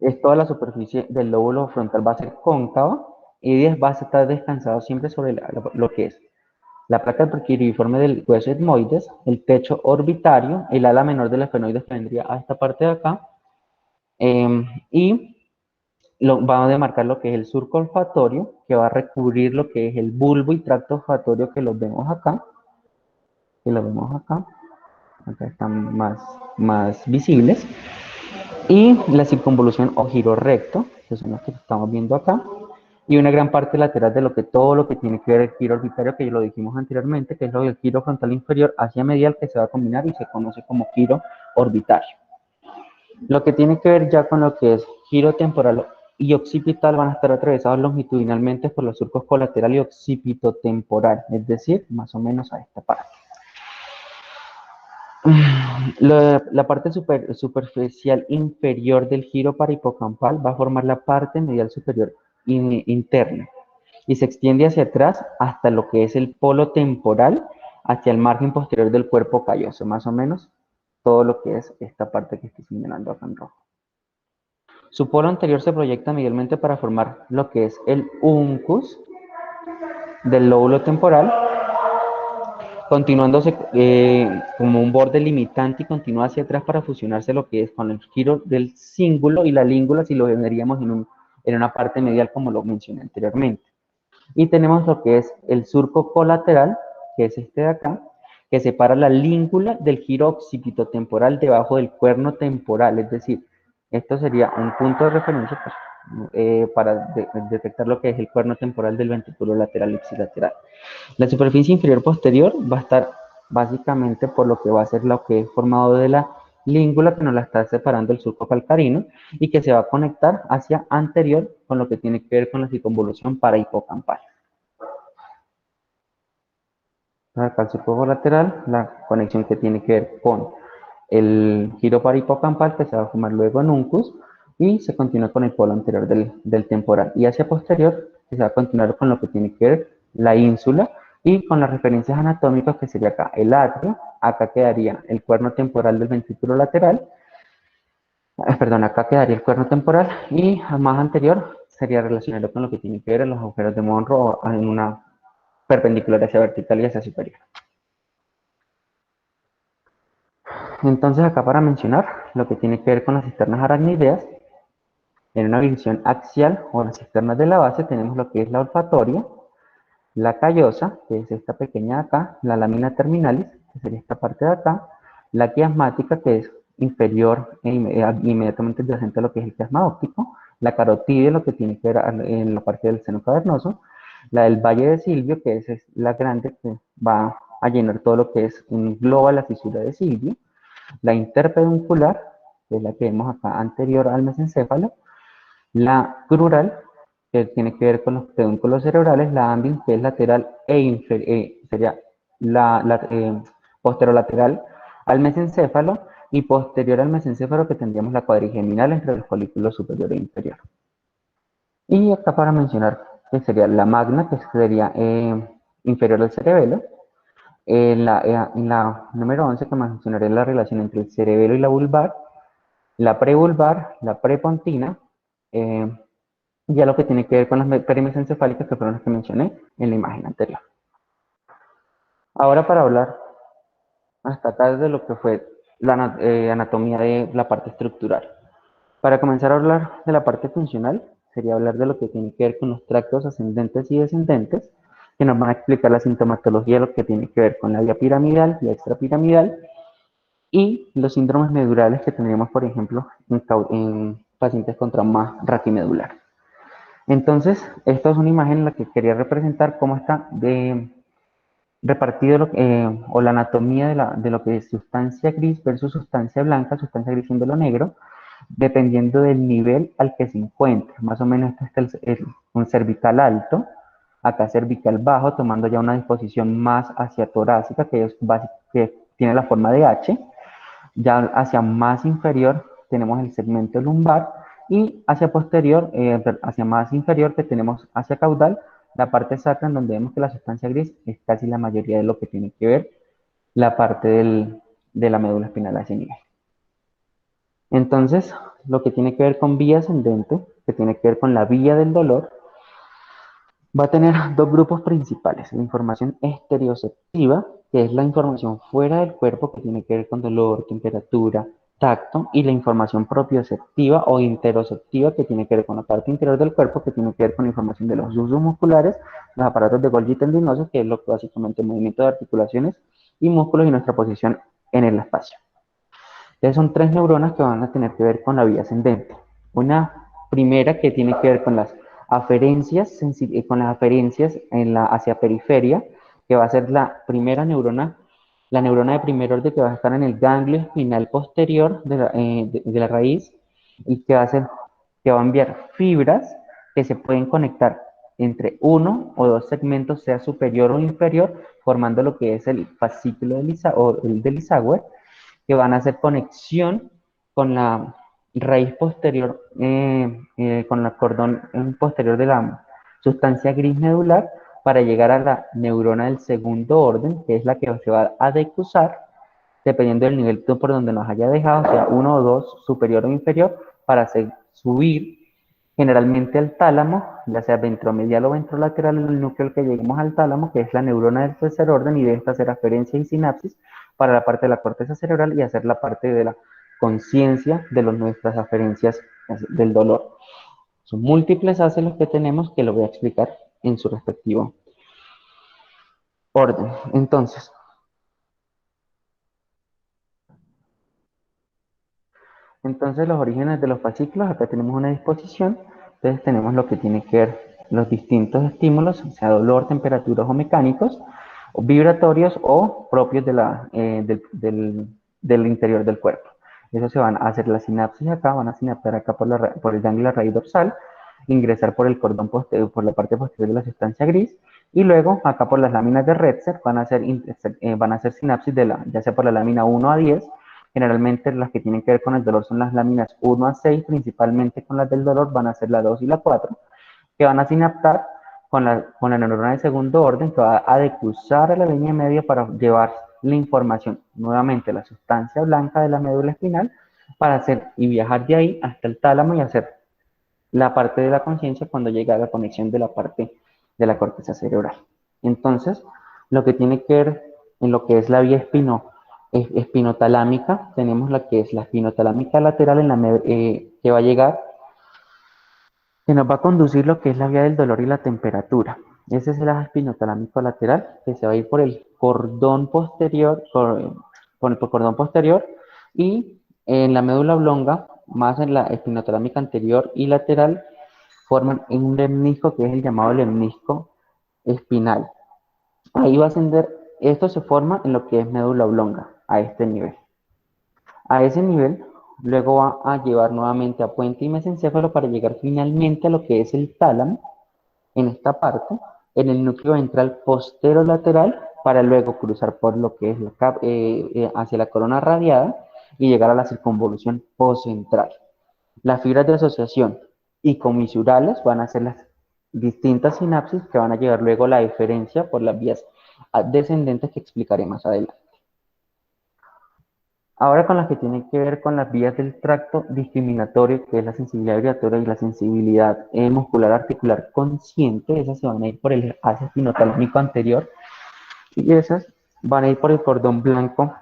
es toda la superficie del lóbulo frontal va a ser cóncava y va a estar descansado siempre sobre lo que es la placa torquiriforme del hueso etmoides, el techo orbitario, el ala menor del esfenoides que vendría a esta parte de acá, y va a demarcar lo que es el surco olfatorio, que va a recubrir lo que es el bulbo y tracto olfatorio que los vemos acá, acá están más visibles, y la circunvolución o giro recto, que son los que estamos viendo acá, y una gran parte lateral de todo lo que tiene que ver el giro orbitario, que ya lo dijimos anteriormente, que es lo del giro frontal inferior hacia medial, que se va a combinar y se conoce como giro orbitario. Lo que tiene que ver ya con lo que es giro temporal y occipital van a estar atravesados longitudinalmente por los surcos colateral y occipitotemporal, es decir, más o menos a esta parte. La parte superficial inferior del giro parahipocampal va a formar la parte medial superior interna y se extiende hacia atrás hasta lo que es el polo temporal, hacia el margen posterior del cuerpo calloso, más o menos todo lo que es esta parte que estoy señalando acá en rojo. Su polo anterior se proyecta medialmente para formar lo que es el uncus del lóbulo temporal, continuándose como un borde limitante y continúa hacia atrás para fusionarse lo que es con el giro del cíngulo y la língula si lo veríamos en una parte medial como lo mencioné anteriormente. Y tenemos lo que es el surco colateral, que es este de acá, que separa la língula del giro occipitotemporal debajo del cuerno temporal, es decir, esto sería un punto de referencia pues, para detectar lo que es el cuerno temporal del ventrículo lateral ipsilateral. La superficie inferior posterior va a estar básicamente por lo que va a ser lo que es formado de la língula que nos la está separando el surco calcarino y que se va a conectar hacia anterior con lo que tiene que ver con la circunvolución parahipocampal. Acá el surco lateral, la conexión que tiene que ver con el giro parahipocampal que se va a formar luego en uncus y se continúa con el polo anterior del temporal y hacia posterior se va a continuar con lo que tiene que ver la ínsula y con las referencias anatómicas que sería acá el atrio, acá quedaría el cuerno temporal del ventrículo lateral, perdón, acá quedaría el cuerno temporal y más anterior sería relacionado con lo que tiene que ver en los agujeros de Monroe en una perpendicular hacia vertical y hacia superior. Entonces acá para mencionar lo que tiene que ver con las cisternas aracnideas, en una visión axial o las cisternas de la base tenemos lo que es la olfatoria, la callosa, que es esta pequeña de acá, la lámina terminalis, que sería esta parte de acá, la quiasmática, que es inferior e inmediatamente adyacente a lo que es el quiasma óptico, la carotidia, lo que tiene que ver en la parte del seno cavernoso, la del valle de Silvio, que es la grande que va a llenar todo lo que es, engloba la fisura de Silvio, la interpeduncular, que es la que vemos acá anterior al mesencéfalo, la crural, que tiene que ver con los pedúnculos cerebrales, la ambis, que es lateral sería posterolateral al mesencéfalo, y posterior al mesencéfalo que tendríamos la cuadrigeminal entre los folículos superior e inferior. Y acá para mencionar que sería la magna, que sería inferior al cerebelo. En la número 11 que mencionaré la relación entre el cerebelo y la vulvar, la prevulvar, la prepontina, ya lo que tiene que ver con las perimesencefálicas que fueron las que mencioné en la imagen anterior. Ahora para hablar hasta acá de lo que fue la anatomía de la parte estructural. Para comenzar a hablar de la parte funcional, sería hablar de lo que tiene que ver con los tractos ascendentes y descendentes, que nos van a explicar la sintomatología de lo que tiene que ver con la vía piramidal y extrapiramidal, y los síndromes medulares que tendríamos, por ejemplo, en pacientes con trauma raquimedular. Entonces, esta es una imagen en la que quería representar cómo está repartido o la anatomía de lo que es sustancia gris versus sustancia gris siendo lo negro, dependiendo del nivel al que se encuentre. Más o menos este está un cervical alto, acá cervical bajo, tomando ya una disposición más hacia torácica, que tiene la forma de H. Ya hacia más inferior tenemos el segmento lumbar y hacia más inferior que tenemos hacia caudal, la parte sacra en donde vemos que la sustancia gris es casi la mayoría de lo que tiene que ver la parte de la médula espinal a ese nivel. Entonces, lo que tiene que ver con vía ascendente, que tiene que ver con la vía del dolor, va a tener dos grupos principales. La información estereoceptiva, que es la información fuera del cuerpo que tiene que ver con dolor, temperatura, tacto, y la información propioceptiva o interoceptiva, que tiene que ver con la parte interior del cuerpo, que tiene que ver con la información de los usos musculares, los aparatos de Golgi tendinosos, que es lo que básicamente el movimiento de articulaciones y músculos y nuestra posición en el espacio. Entonces son tres neuronas que van a tener que ver con la vía ascendente. Una primera que tiene que ver con las aferencias, hacia periferia, que va a ser la primera neurona, la neurona de primer orden que va a estar en el ganglio espinal posterior de la raíz y que va a enviar fibras que se pueden conectar entre uno o dos segmentos, sea superior o inferior, formando lo que es el fascículo o el del Isagüe, que van a hacer conexión con la raíz posterior, con el cordón posterior de la sustancia gris medular para llegar a la neurona del segundo orden, que es la que se va a decusar, dependiendo del nivel por donde nos haya dejado, sea uno o dos, superior o inferior, para subir generalmente al tálamo, ya sea ventromedial o ventrolateral, en el núcleo al que lleguemos al tálamo, que es la neurona del tercer orden, y de esta hacer aferencia y sinapsis para la parte de la corteza cerebral y hacer la parte de la conciencia de nuestras aferencias del dolor. Son múltiples haces los que tenemos, que lo voy a explicar en su respectivo orden. Entonces, los orígenes de los fascículos, acá tenemos una disposición. Entonces, tenemos lo que tiene que ver los distintos estímulos, o sea, dolor, temperaturas o mecánicos, o vibratorios o propios del interior del cuerpo. Eso se van a hacer las sinapsis acá, van a sinaptar acá por el ganglio de la raíz dorsal, ingresar por el cordón posterior, por la parte posterior de la sustancia gris, y luego acá por las láminas de Retzer van a hacer sinapsis ya sea por la lámina 1 a 10. Generalmente las que tienen que ver con el dolor son las láminas 1 a 6, principalmente con las del dolor van a ser la 2 y la 4, que van a sinaptar con la neurona de segundo orden, que va a decruzar a la línea media para llevar la información nuevamente a la sustancia blanca de la médula espinal para hacer y viajar de ahí hasta el tálamo y hacer la parte de la conciencia cuando llega a la conexión de la parte de la corteza cerebral. Entonces, lo que tiene que ver en lo que es la vía espinotalámica, tenemos la que es la espinotalámica lateral que va a llegar, que nos va a conducir lo que es la vía del dolor y la temperatura. Ese es el eje espinotalámico lateral, que se va a ir por el cordón posterior, por el cordón posterior, y en la médula oblonga, más en la espinotalámica anterior y lateral, forman un lemnisco que es el llamado lemnisco espinal. Ahí va a ascender, esto se forma en lo que es médula oblonga, a este nivel. A ese nivel, luego va a llevar nuevamente a puente y mesencéfalo para llegar finalmente a lo que es el tálamo, en esta parte, en el núcleo ventral posterolateral, para luego cruzar por lo que es hacia la corona radiada y llegar a la circunvolución postcentral. Las fibras de asociación y comisurales van a ser las distintas sinapsis que van a llevar luego la diferencia por las vías descendentes que explicaré más adelante. Ahora con las que tienen que ver con las vías del tracto discriminatorio, que es la sensibilidad vibratoria y la sensibilidad muscular articular consciente, esas se van a ir por el eje espinotalámico anterior y esas van a ir por el cordón blanco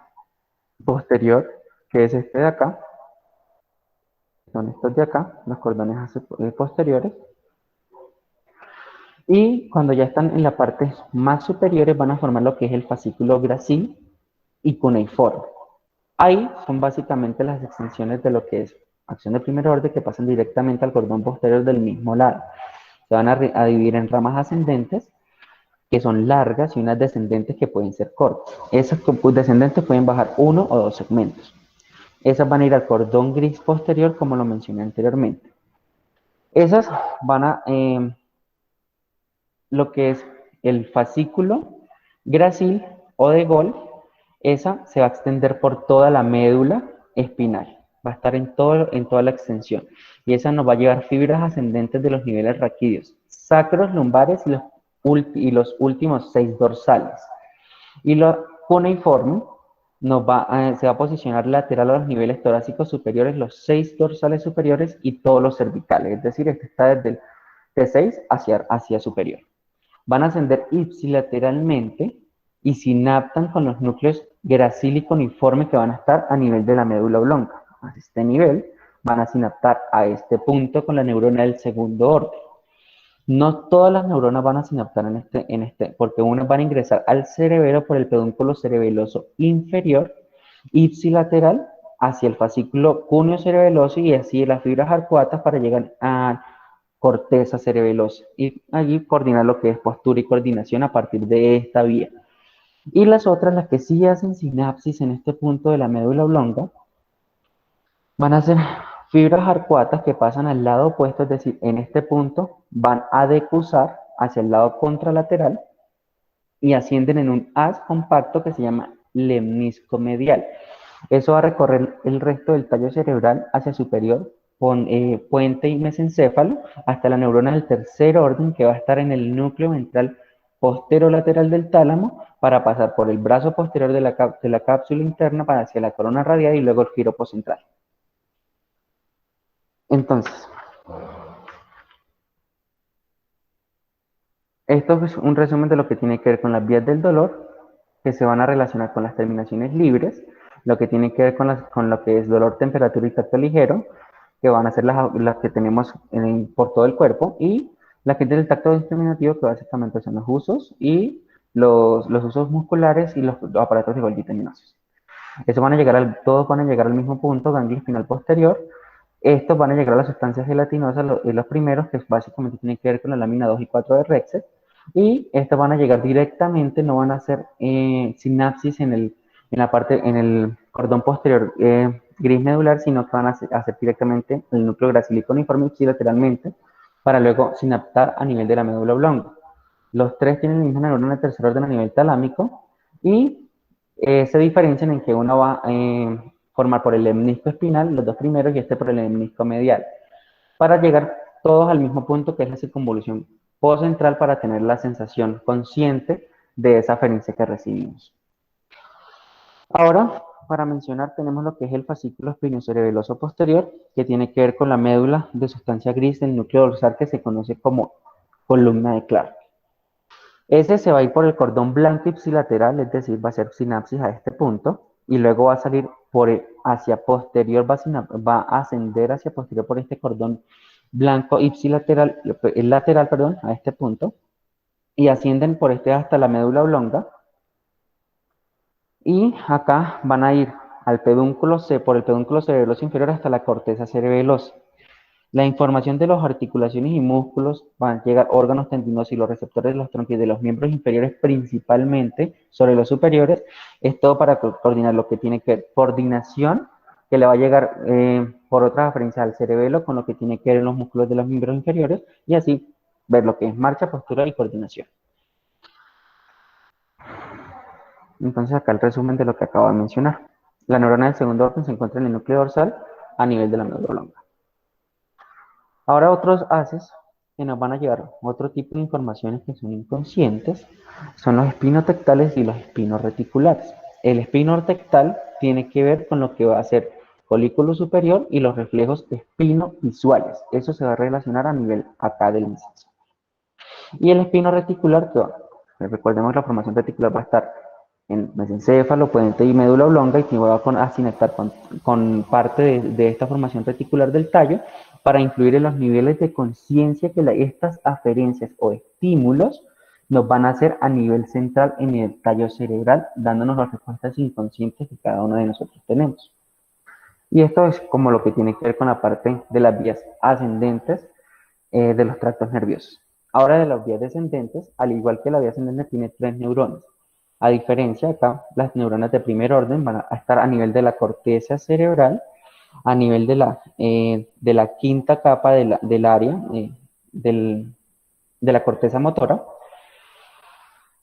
posterior, que es este de acá, son estos de acá, los cordones posteriores, y cuando ya están en la parte más superiores van a formar lo que es el fascículo gracil y cuneiforme. Ahí son básicamente las extensiones de lo que es acción de primer orden que pasan directamente al cordón posterior del mismo lado. Se van a dividir en ramas ascendentes que son largas y unas descendentes que pueden ser cortas. Esas descendentes pueden bajar uno o dos segmentos. Esas van a ir al cordón gris posterior, como lo mencioné anteriormente. Esas van a lo que es el fascículo gracil o de Gol, esa se va a extender por toda la médula espinal, va a estar en toda la extensión, y esa nos va a llevar fibras ascendentes de los niveles raquídeos, sacros, lumbares y los últimos 6 dorsales. Y lo cuneiforme se va a posicionar lateral a los niveles torácicos superiores, los 6 dorsales superiores y todos los cervicales, es decir, este está desde el T6 hacia superior. Van a ascender ipsilateralmente y sinaptan con los núcleos gracil y cuneiforme que van a estar a nivel de la médula oblonga. A este nivel van a sinaptar a este punto con la neurona del segundo orden. No todas las neuronas van a sinaptar porque unas van a ingresar al cerebelo por el pedúnculo cerebeloso inferior, ipsilateral, hacia el fascículo cúneo cerebeloso y así las fibras arcuatas para llegar a corteza cerebelosa y allí coordinar lo que es postura y coordinación a partir de esta vía. Y las otras, las que sí hacen sinapsis en este punto de la médula oblonga, van a ser fibras arcuatas que pasan al lado opuesto, es decir, en este punto van a decusar hacia el lado contralateral y ascienden en un haz compacto que se llama lemnisco medial. Eso va a recorrer el resto del tallo cerebral hacia superior, puente y mesencéfalo, hasta la neurona del tercer orden que va a estar en el núcleo ventral posterolateral del tálamo para pasar por el brazo posterior de la cápsula interna para hacia la corona radial y luego el giro central. Entonces, esto es un resumen de lo que tiene que ver con las vías del dolor, que se van a relacionar con las terminaciones libres, lo que tiene que ver con lo que es dolor, temperatura y tacto ligero, que van a ser las que tenemos por todo el cuerpo, y la que es del tacto discriminativo, que básicamente son los usos y los usos musculares y los aparatos de Golgi tendinosos. Todos van a llegar al mismo punto, ganglio espinal posterior. Estos van a llegar a las sustancias gelatinosas, los primeros, que básicamente tienen que ver con la lámina 2 y 4 de Rexet, y estos van a llegar directamente, no van a hacer sinapsis en el cordón posterior gris medular, sino que van a hacer directamente el núcleo gracil y cuneiforme lateralmente, para luego sinaptar a nivel de la médula oblonga. Los tres tienen la misma neurona de tercer orden a nivel talámico, y se diferencian en que uno va a formar por el lemnisco espinal, los dos primeros, y este por el lemnisco medial, para llegar todos al mismo punto, que es la circunvolución postcentral, para tener la sensación consciente de esa aferencia que recibimos. Ahora, para mencionar, tenemos lo que es el fascículo espinocerebeloso posterior, que tiene que ver con la médula de sustancia gris del núcleo dorsal, que se conoce como columna de Clark. Ese se va a ir por el cordón blanco ipsilateral, es decir, va a hacer sinapsis a este punto, y luego va a salir hacia posterior, va a ascender hacia posterior por este cordón blanco ipsilateral, el lateral, perdón, a este punto, y ascienden por este hasta la médula oblonga, y acá van a ir por el pedúnculo cerebeloso inferior hasta la corteza cerebelosa. La información de las articulaciones y músculos van a llegar órganos tendinosos y los receptores de los tronquis de los miembros inferiores principalmente sobre los superiores. Es todo para coordinar lo que tiene que ver coordinación, que le va a llegar por otra referencia al cerebelo, con lo que tiene que ver en los músculos de los miembros inferiores, y así ver lo que es marcha, postura y coordinación. Entonces acá el resumen de lo que acabo de mencionar. La neurona del segundo orden se encuentra en el núcleo dorsal a nivel de la médula oblonga. Ahora otros haces que nos van a llevar otro tipo de informaciones que son inconscientes son los espinotectales y los espinorreticulares. El espinortectal tiene que ver con lo que va a ser folículo superior y los reflejos espinovisuales. Eso se va a relacionar a nivel acá del inciso. Y el espinorreticular, recordemos, la formación reticular va a estar en mesencéfalo, puente y médula oblonga, y que va a sinaptar con parte de esta formación reticular del tallo para influir en los niveles de conciencia que estas aferencias o estímulos nos van a hacer a nivel central en el tallo cerebral, dándonos las respuestas inconscientes que cada uno de nosotros tenemos. Y esto es como lo que tiene que ver con la parte de las vías ascendentes de los tractos nerviosos. Ahora de las vías descendentes, al igual que la vía ascendente tiene tres neuronas. A diferencia acá, las neuronas de primer orden van a estar a nivel de la corteza cerebral, a nivel de la quinta capa del área del, de la corteza motora.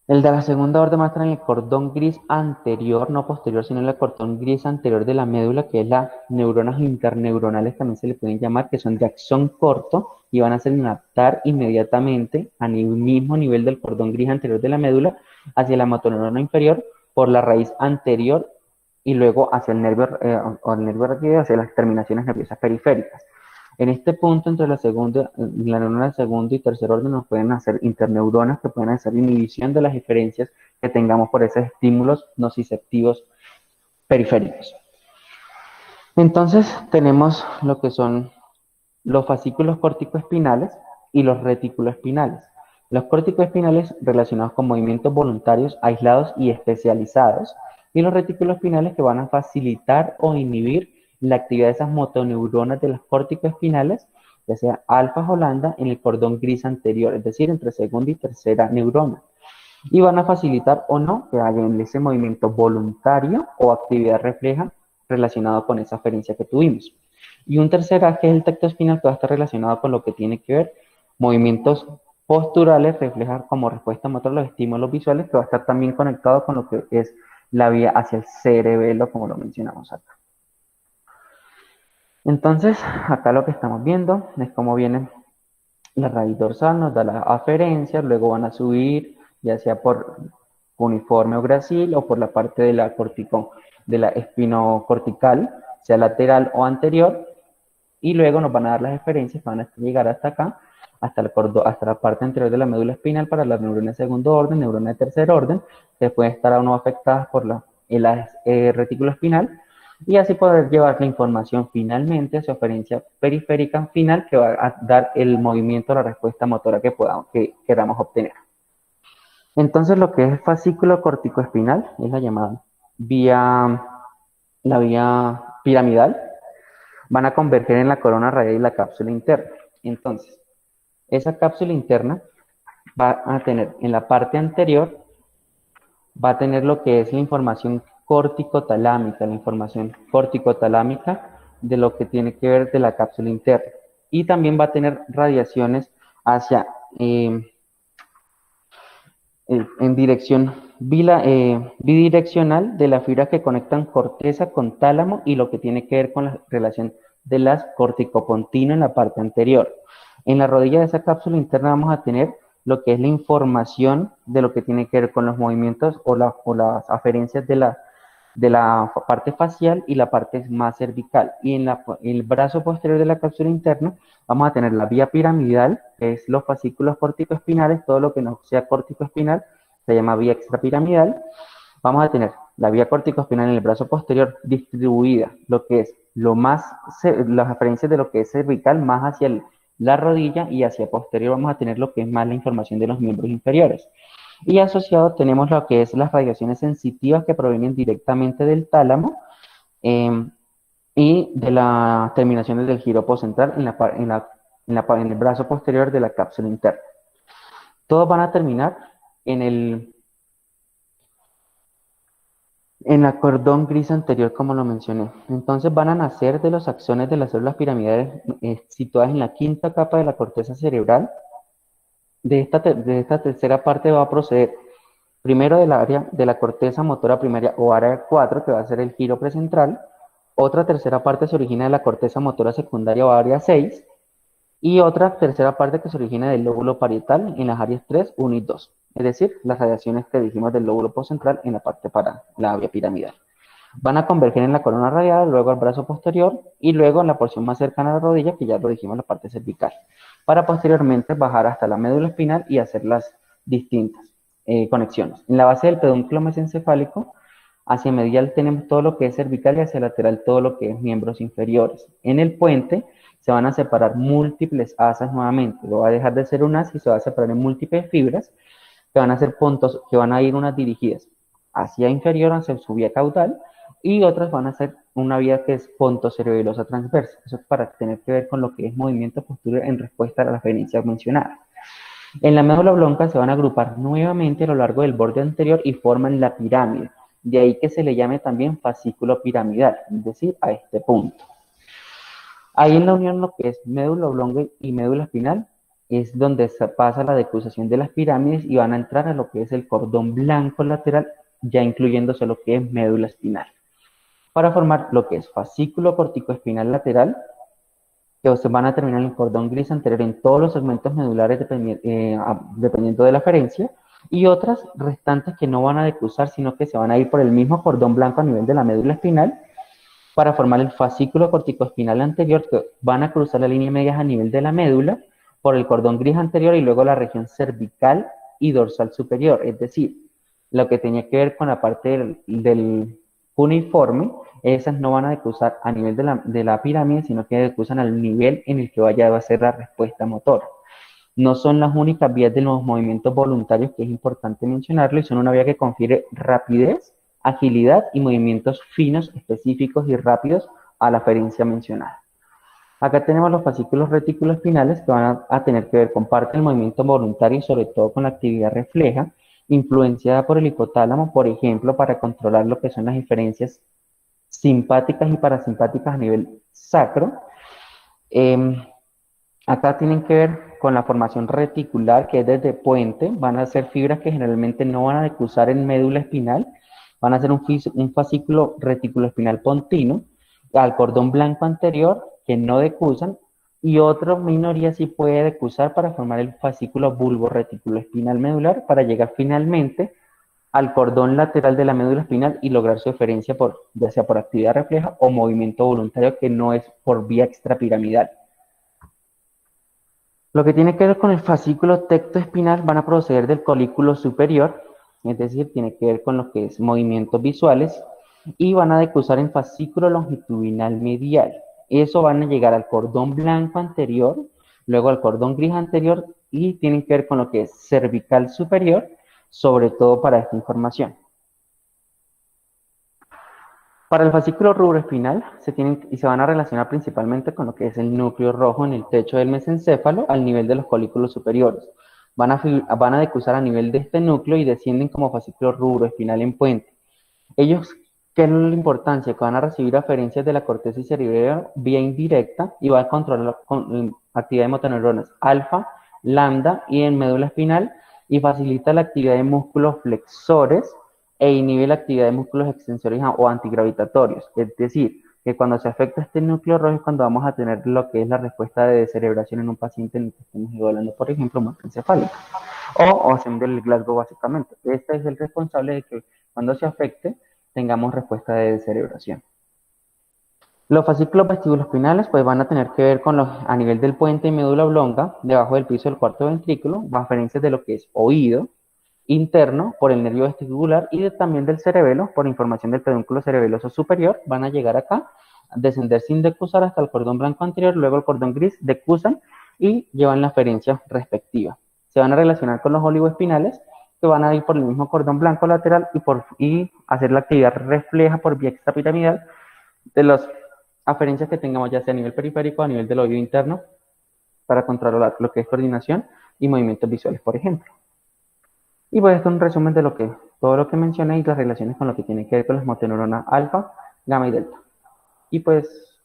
El de la segunda orden va a estar en el cordón gris anterior, no posterior, sino en el cordón gris anterior de la médula, que es las neuronas interneuronales, también se le pueden llamar, que son de axón corto y van a sinaptar inmediatamente a mismo nivel del cordón gris anterior de la médula hacia la motoneurona inferior por la raíz anterior y luego hacia el nervio, o el nervio raquídeo, hacia las terminaciones nerviosas periféricas. En este punto, entre la neurona de segundo y tercer orden, nos pueden hacer interneuronas que pueden hacer inhibición de las diferencias que tengamos por esos estímulos nociceptivos periféricos. Entonces, tenemos lo que son los fascículos corticoespinales y los reticuloespinales. Los corticoespinales relacionados con movimientos voluntarios aislados y especializados, y los reticuloespinales que van a facilitar o inhibir la actividad de esas motoneuronas de las corticoespinales, ya sea alfa o lambda, en el cordón gris anterior, es decir, entre segunda y tercera neurona. Y van a facilitar o no que haya ese movimiento voluntario o actividad refleja relacionado con esa aferencia que tuvimos. Y un tercer A, que es el tacto espinal, que va a estar relacionado con lo que tiene que ver movimientos posturales, reflejar como respuesta motora los estímulos visuales, que va a estar también conectado con lo que es la vía hacia el cerebelo, como lo mencionamos acá. Entonces, acá lo que estamos viendo es cómo viene la raíz dorsal, nos da la aferencia, luego van a subir, ya sea por uniforme o gracil, o por la parte de la espinocortical, sea lateral o anterior, y luego nos van a dar las referencias, van a llegar hasta acá, hasta la parte anterior de la médula espinal para las neuronas de segundo orden, neuronas de tercer orden, que pueden estar aún no afectadas por la retículo espinal, y así poder llevar la información finalmente a su aferencia periférica final, que va a dar el movimiento, la respuesta motora que queramos obtener. Entonces, lo que es el fascículo corticoespinal es la vía piramidal, van a converger en la corona radial y la cápsula interna. Entonces, esa cápsula interna va a tener en la parte anterior, va a tener lo que es la información corticotalámica, de lo que tiene que ver de la cápsula interna. Y también va a tener radiaciones hacia, en dirección bidireccional de las fibras que conectan corteza con tálamo y lo que tiene que ver con la relación de las corticopontinas en la parte anterior. En la rodilla de esa cápsula interna vamos a tener lo que es la información de lo que tiene que ver con los movimientos o las aferencias de la parte facial y la parte más cervical. Y en el brazo posterior de la cápsula interna vamos a tener la vía piramidal, que es los fascículos corticoespinales, todo lo que no sea corticoespinal se llama vía extrapiramidal. Vamos a tener la vía corticoespinal en el brazo posterior distribuida, lo que es las referencias de lo que es cervical más hacia la rodilla, y hacia posterior vamos a tener lo que es más la información de los miembros inferiores. Y asociado tenemos lo que es las radiaciones sensitivas que provienen directamente del tálamo y de las terminaciones del giropo central en el brazo posterior de la cápsula interna. Todos van a terminar en la cordón gris anterior, como lo mencioné. Entonces van a nacer de los axones de las células piramidales situadas en la quinta capa de la corteza cerebral. De esta tercera parte va a proceder primero del área de la corteza motora primaria o área 4, que va a ser el giro precentral. Otra tercera parte se origina de la corteza motora secundaria o área 6. Y otra tercera parte que se origina del lóbulo parietal en las áreas 3, 1 y 2. Es decir, las radiaciones que dijimos del lóbulo postcentral en la parte para la vía piramidal. Van a converger en la corona radial, luego al brazo posterior y luego en la porción más cercana a la rodilla, que ya lo dijimos, la parte cervical, para posteriormente bajar hasta la médula espinal y hacer las distintas conexiones. En la base del pedúnculo mesencefálico, hacia medial tenemos todo lo que es cervical y hacia lateral todo lo que es miembros inferiores. En el puente se van a separar múltiples asas nuevamente, lo va a dejar de ser un asa y se va a separar en múltiples fibras, que van a ser puntos, que van a ir unas dirigidas hacia inferior, hacia su vía caudal, y otras van a ser una vía que es pontocerebelosa transversa. Eso es para tener que ver con lo que es movimiento posterior en respuesta a la referencia mencionada. En la médula oblonga se van a agrupar nuevamente a lo largo del borde anterior y forman la pirámide. De ahí que se le llame también fascículo piramidal, es decir, a este punto. Ahí en la unión lo que es médula oblonga y médula espinal es donde se pasa la decruzación de las pirámides y van a entrar a lo que es el cordón blanco lateral, ya incluyéndose lo que es médula espinal, para formar lo que es fascículo corticoespinal lateral, que se van a terminar en el cordón gris anterior en todos los segmentos medulares dependiendo de la aferencia, y otras restantes que no van a decruzar, sino que se van a ir por el mismo cordón blanco a nivel de la médula espinal, para formar el fascículo corticoespinal anterior, que van a cruzar la línea media a nivel de la médula, por el cordón gris anterior y luego la región cervical y dorsal superior, es decir, lo que tenía que ver con la parte del cuneiforme, esas no van a decruzar a nivel de la pirámide, sino que decruzan al nivel en el que vaya a ser la respuesta motora. No son las únicas vías de los movimientos voluntarios, que es importante mencionarlo, y son una vía que confiere rapidez, agilidad y movimientos finos, específicos y rápidos a la aferencia mencionada. Acá tenemos los fascículos reticuloespinales, que van a tener que ver con parte del movimiento voluntario y sobre todo con la actividad refleja, influenciada por el hipotálamo, por ejemplo, para controlar lo que son las diferencias simpáticas y parasimpáticas a nivel sacro. Acá tienen que ver con la formación reticular, que es desde puente. Van a ser fibras que generalmente no van a decruzar en médula espinal, van a ser un fascículo reticuloespinal pontino al cordón blanco anterior, que no decruzan, y otra minoría sí puede decruzar para formar el fascículo bulborreticuloespinal medular, para llegar finalmente al cordón lateral de la médula espinal y lograr su eferencia ya sea por actividad refleja o movimiento voluntario, que no es por vía extrapiramidal. Lo que tiene que ver con el fascículo tectoespinal van a proceder del colículo superior, es decir, tiene que ver con lo que es movimientos visuales, y van a decruzar en fascículo longitudinal medial. Eso van a llegar al cordón blanco anterior, luego al cordón gris anterior, y tienen que ver con lo que es cervical superior, sobre todo para esta información. Para el fascículo rubroespinal se van a relacionar principalmente con lo que es el núcleo rojo en el techo del mesencéfalo al nivel de los colículos superiores. Van a decruzar a nivel de este núcleo y descienden como fascículo rubroespinal en puente. Ellos, ¿qué es la importancia? Que van a recibir aferencias de la corteza cerebral vía indirecta y va a controlar con actividad de motoneuronas alfa, lambda y en médula espinal, y facilita la actividad de músculos flexores e inhibe la actividad de músculos extensores o antigravitatorios. Es decir, que cuando se afecta este núcleo rojo es cuando vamos a tener lo que es la respuesta de descerebración en un paciente en el que estemos evaluando, por ejemplo, muerte encefálica o haciendo el Glasgow básicamente. Este es el responsable de que cuando se afecte tengamos respuesta de descerebración. Los fascículos vestibuloespinales pues van a tener que ver con a nivel del puente y médula oblonga, debajo del piso del cuarto ventrículo, referencias de lo que es oído interno por el nervio vestibular y también del cerebelo por información del pedúnculo cerebeloso superior. Van a llegar acá, a descender sin decruzar hasta el cordón blanco anterior, luego el cordón gris, decruzan y llevan la aferencia respectiva. Se van a relacionar con los olivoespinales, que van a ir por el mismo cordón blanco lateral y hacer la actividad refleja por vía extrapiramidal de las aferencias que tengamos, ya sea a nivel periférico o a nivel del oído interno, para controlar lo que es coordinación y movimientos visuales, por ejemplo. Y pues esto es un resumen de todo lo que mencioné y las relaciones con lo que tiene que ver con las motoneuronas alfa, gamma y delta. Y pues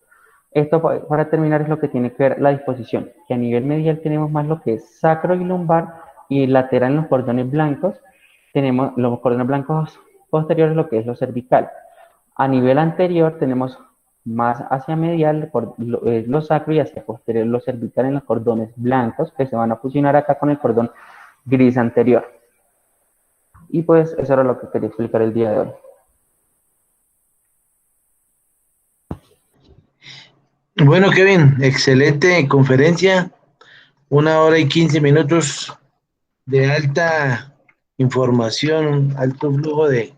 esto para terminar es lo que tiene que ver la disposición, que a nivel medial tenemos más lo que es sacro y lumbar, y lateral en los cordones blancos tenemos los cordones blancos posteriores, lo que es lo cervical. A nivel anterior tenemos más hacia medial lo sacro, y hacia posterior lo cervical en los cordones blancos, que se van a fusionar acá con el cordón gris anterior. Y pues eso era lo que quería explicar el día de hoy. Bueno, Kevin, excelente conferencia. 1 hora y 15 minutos de alta información, alto flujo de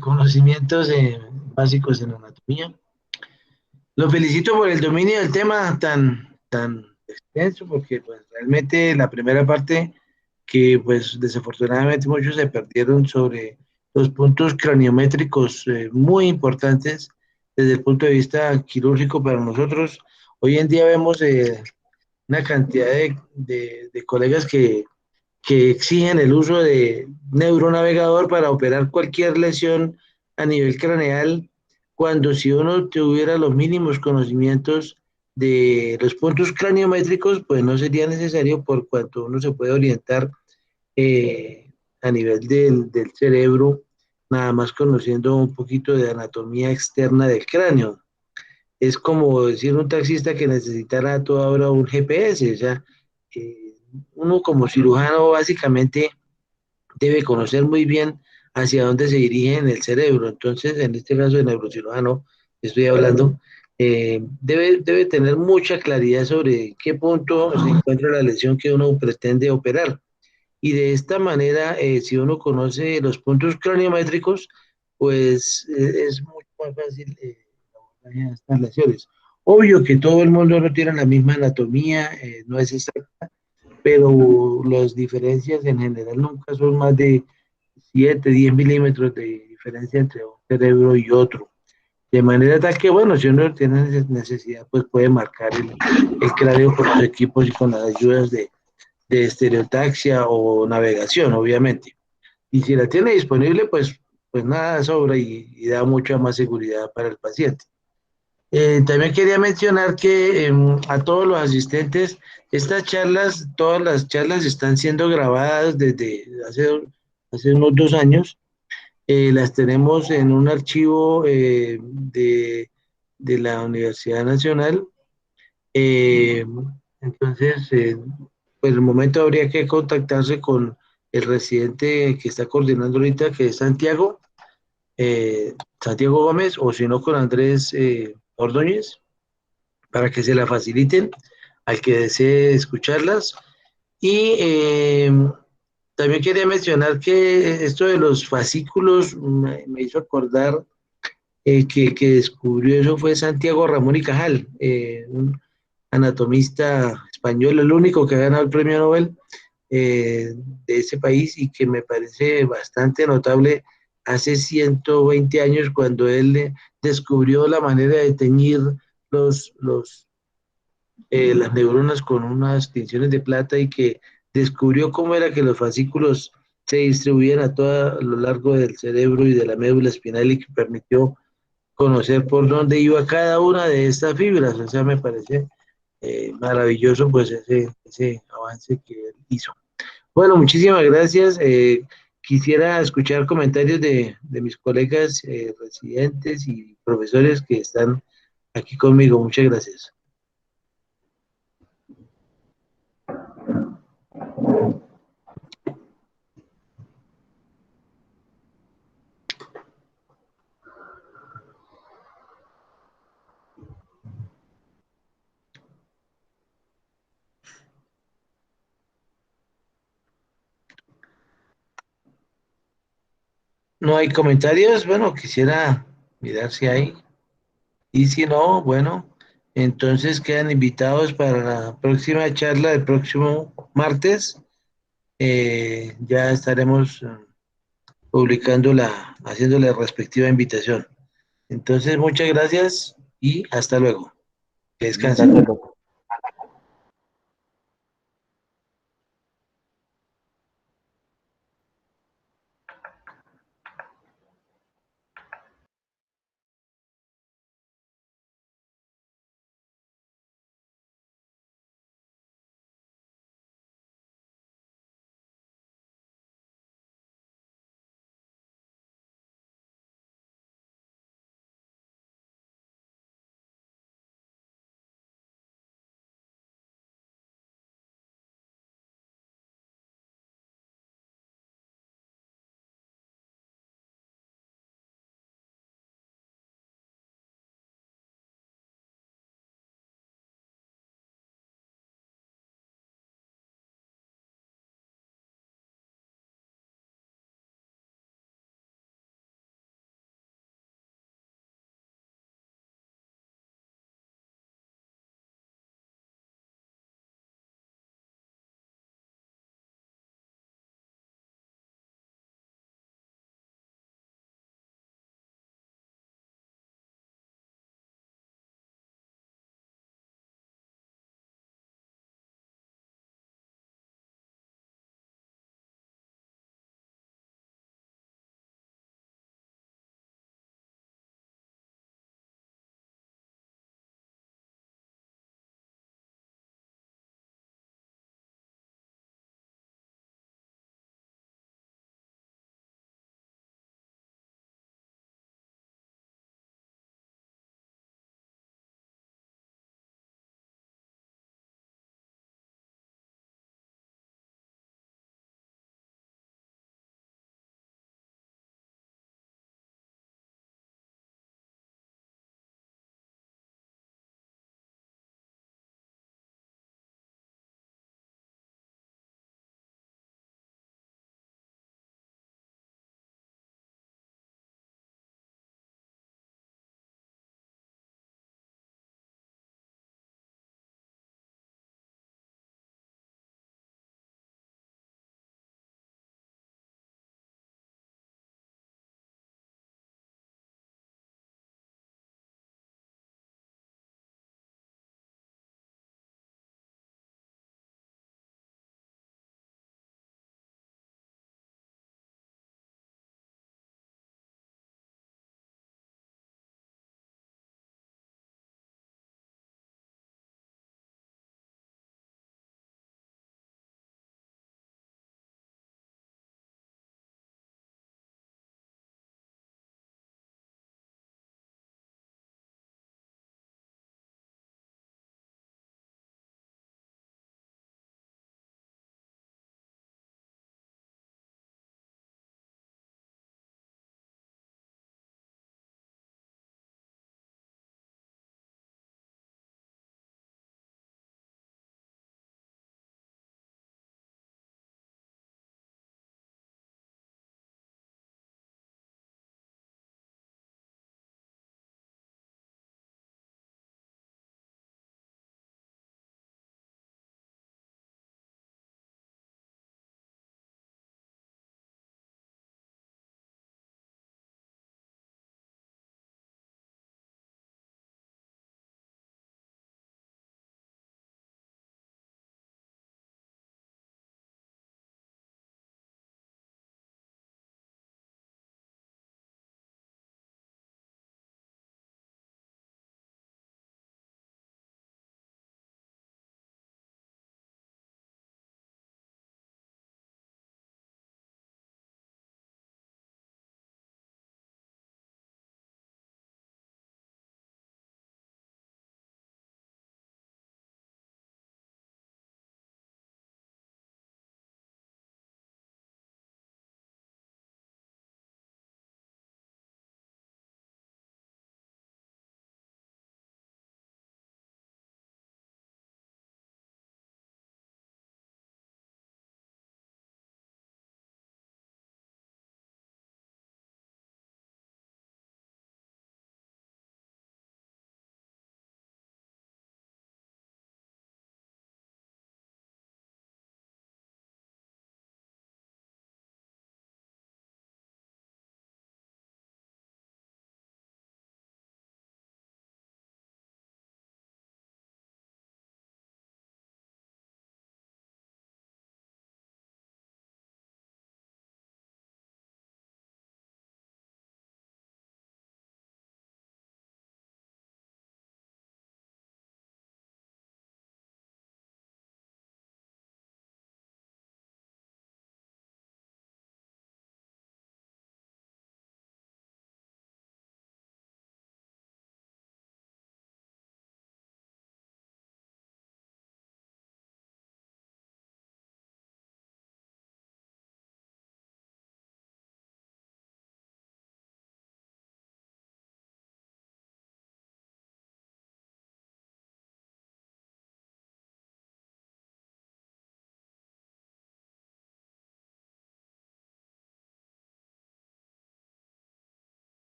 conocimientos básicos en anatomía. Lo felicito por el dominio del tema tan extenso, porque pues realmente la primera parte que pues desafortunadamente muchos se perdieron sobre los puntos craniométricos muy importantes desde el punto de vista quirúrgico para nosotros. Hoy en día vemos una cantidad de colegas que exigen el uso de neuronavegador para operar cualquier lesión a nivel craneal, cuando si uno tuviera los mínimos conocimientos de los puntos craniométricos, pues no sería necesario por cuanto uno se puede orientar a nivel del cerebro, nada más conociendo un poquito de anatomía externa del cráneo. Es como decir un taxista que necesitara a toda hora un GPS, o sea, eh, uno como cirujano básicamente debe conocer muy bien hacia dónde se dirige en el cerebro. Entonces, en este caso de neurocirujano, estoy hablando, debe tener mucha claridad sobre qué punto se encuentra la lesión que uno pretende operar. Y de esta manera, si uno conoce los puntos craniométricos, pues es mucho más fácil abordar estas lesiones. Obvio que todo el mundo no tiene la misma anatomía, no es exacta, pero las diferencias en general nunca son más de 7, 10 milímetros de diferencia entre un cerebro y otro. De manera tal que, bueno, si uno tiene necesidad, pues puede marcar el cráneo con los equipos y con las ayudas de estereotaxia o navegación, obviamente. Y si la tiene disponible, pues nada sobra y da mucha más seguridad para el paciente. También quería mencionar que a todos los asistentes, estas charlas, todas las charlas están siendo grabadas desde hace unos 2 años. Las tenemos en un archivo de la Universidad Nacional. Eh, entonces, pues en el momento habría que contactarse con el residente que está coordinando ahorita, que es Santiago Gómez, o si no con Andrés Ordóñez, para que se la faciliten al que desee escucharlas. Y también quería mencionar que esto de los fascículos me hizo acordar que descubrió eso fue Santiago Ramón y Cajal, un anatomista español, el único que ha ganado el premio Nobel de ese país y que me parece bastante notable hace 120 años cuando él descubrió la manera de teñir las neuronas con unas tinciones de plata y que descubrió cómo era que los fascículos se distribuían a lo largo del cerebro y de la médula espinal y que permitió conocer por dónde iba cada una de estas fibras. O sea, me parece maravilloso pues ese avance que él hizo. Bueno, muchísimas gracias. Quisiera escuchar comentarios de mis colegas residentes y profesores que están aquí conmigo. Muchas gracias. No hay comentarios. Bueno, quisiera mirar si hay. Y si no, bueno, entonces quedan invitados para la próxima charla del próximo martes. Ya estaremos publicando haciendo la respectiva invitación. Entonces, muchas gracias y hasta luego. Que descansen. Gracias, doctor.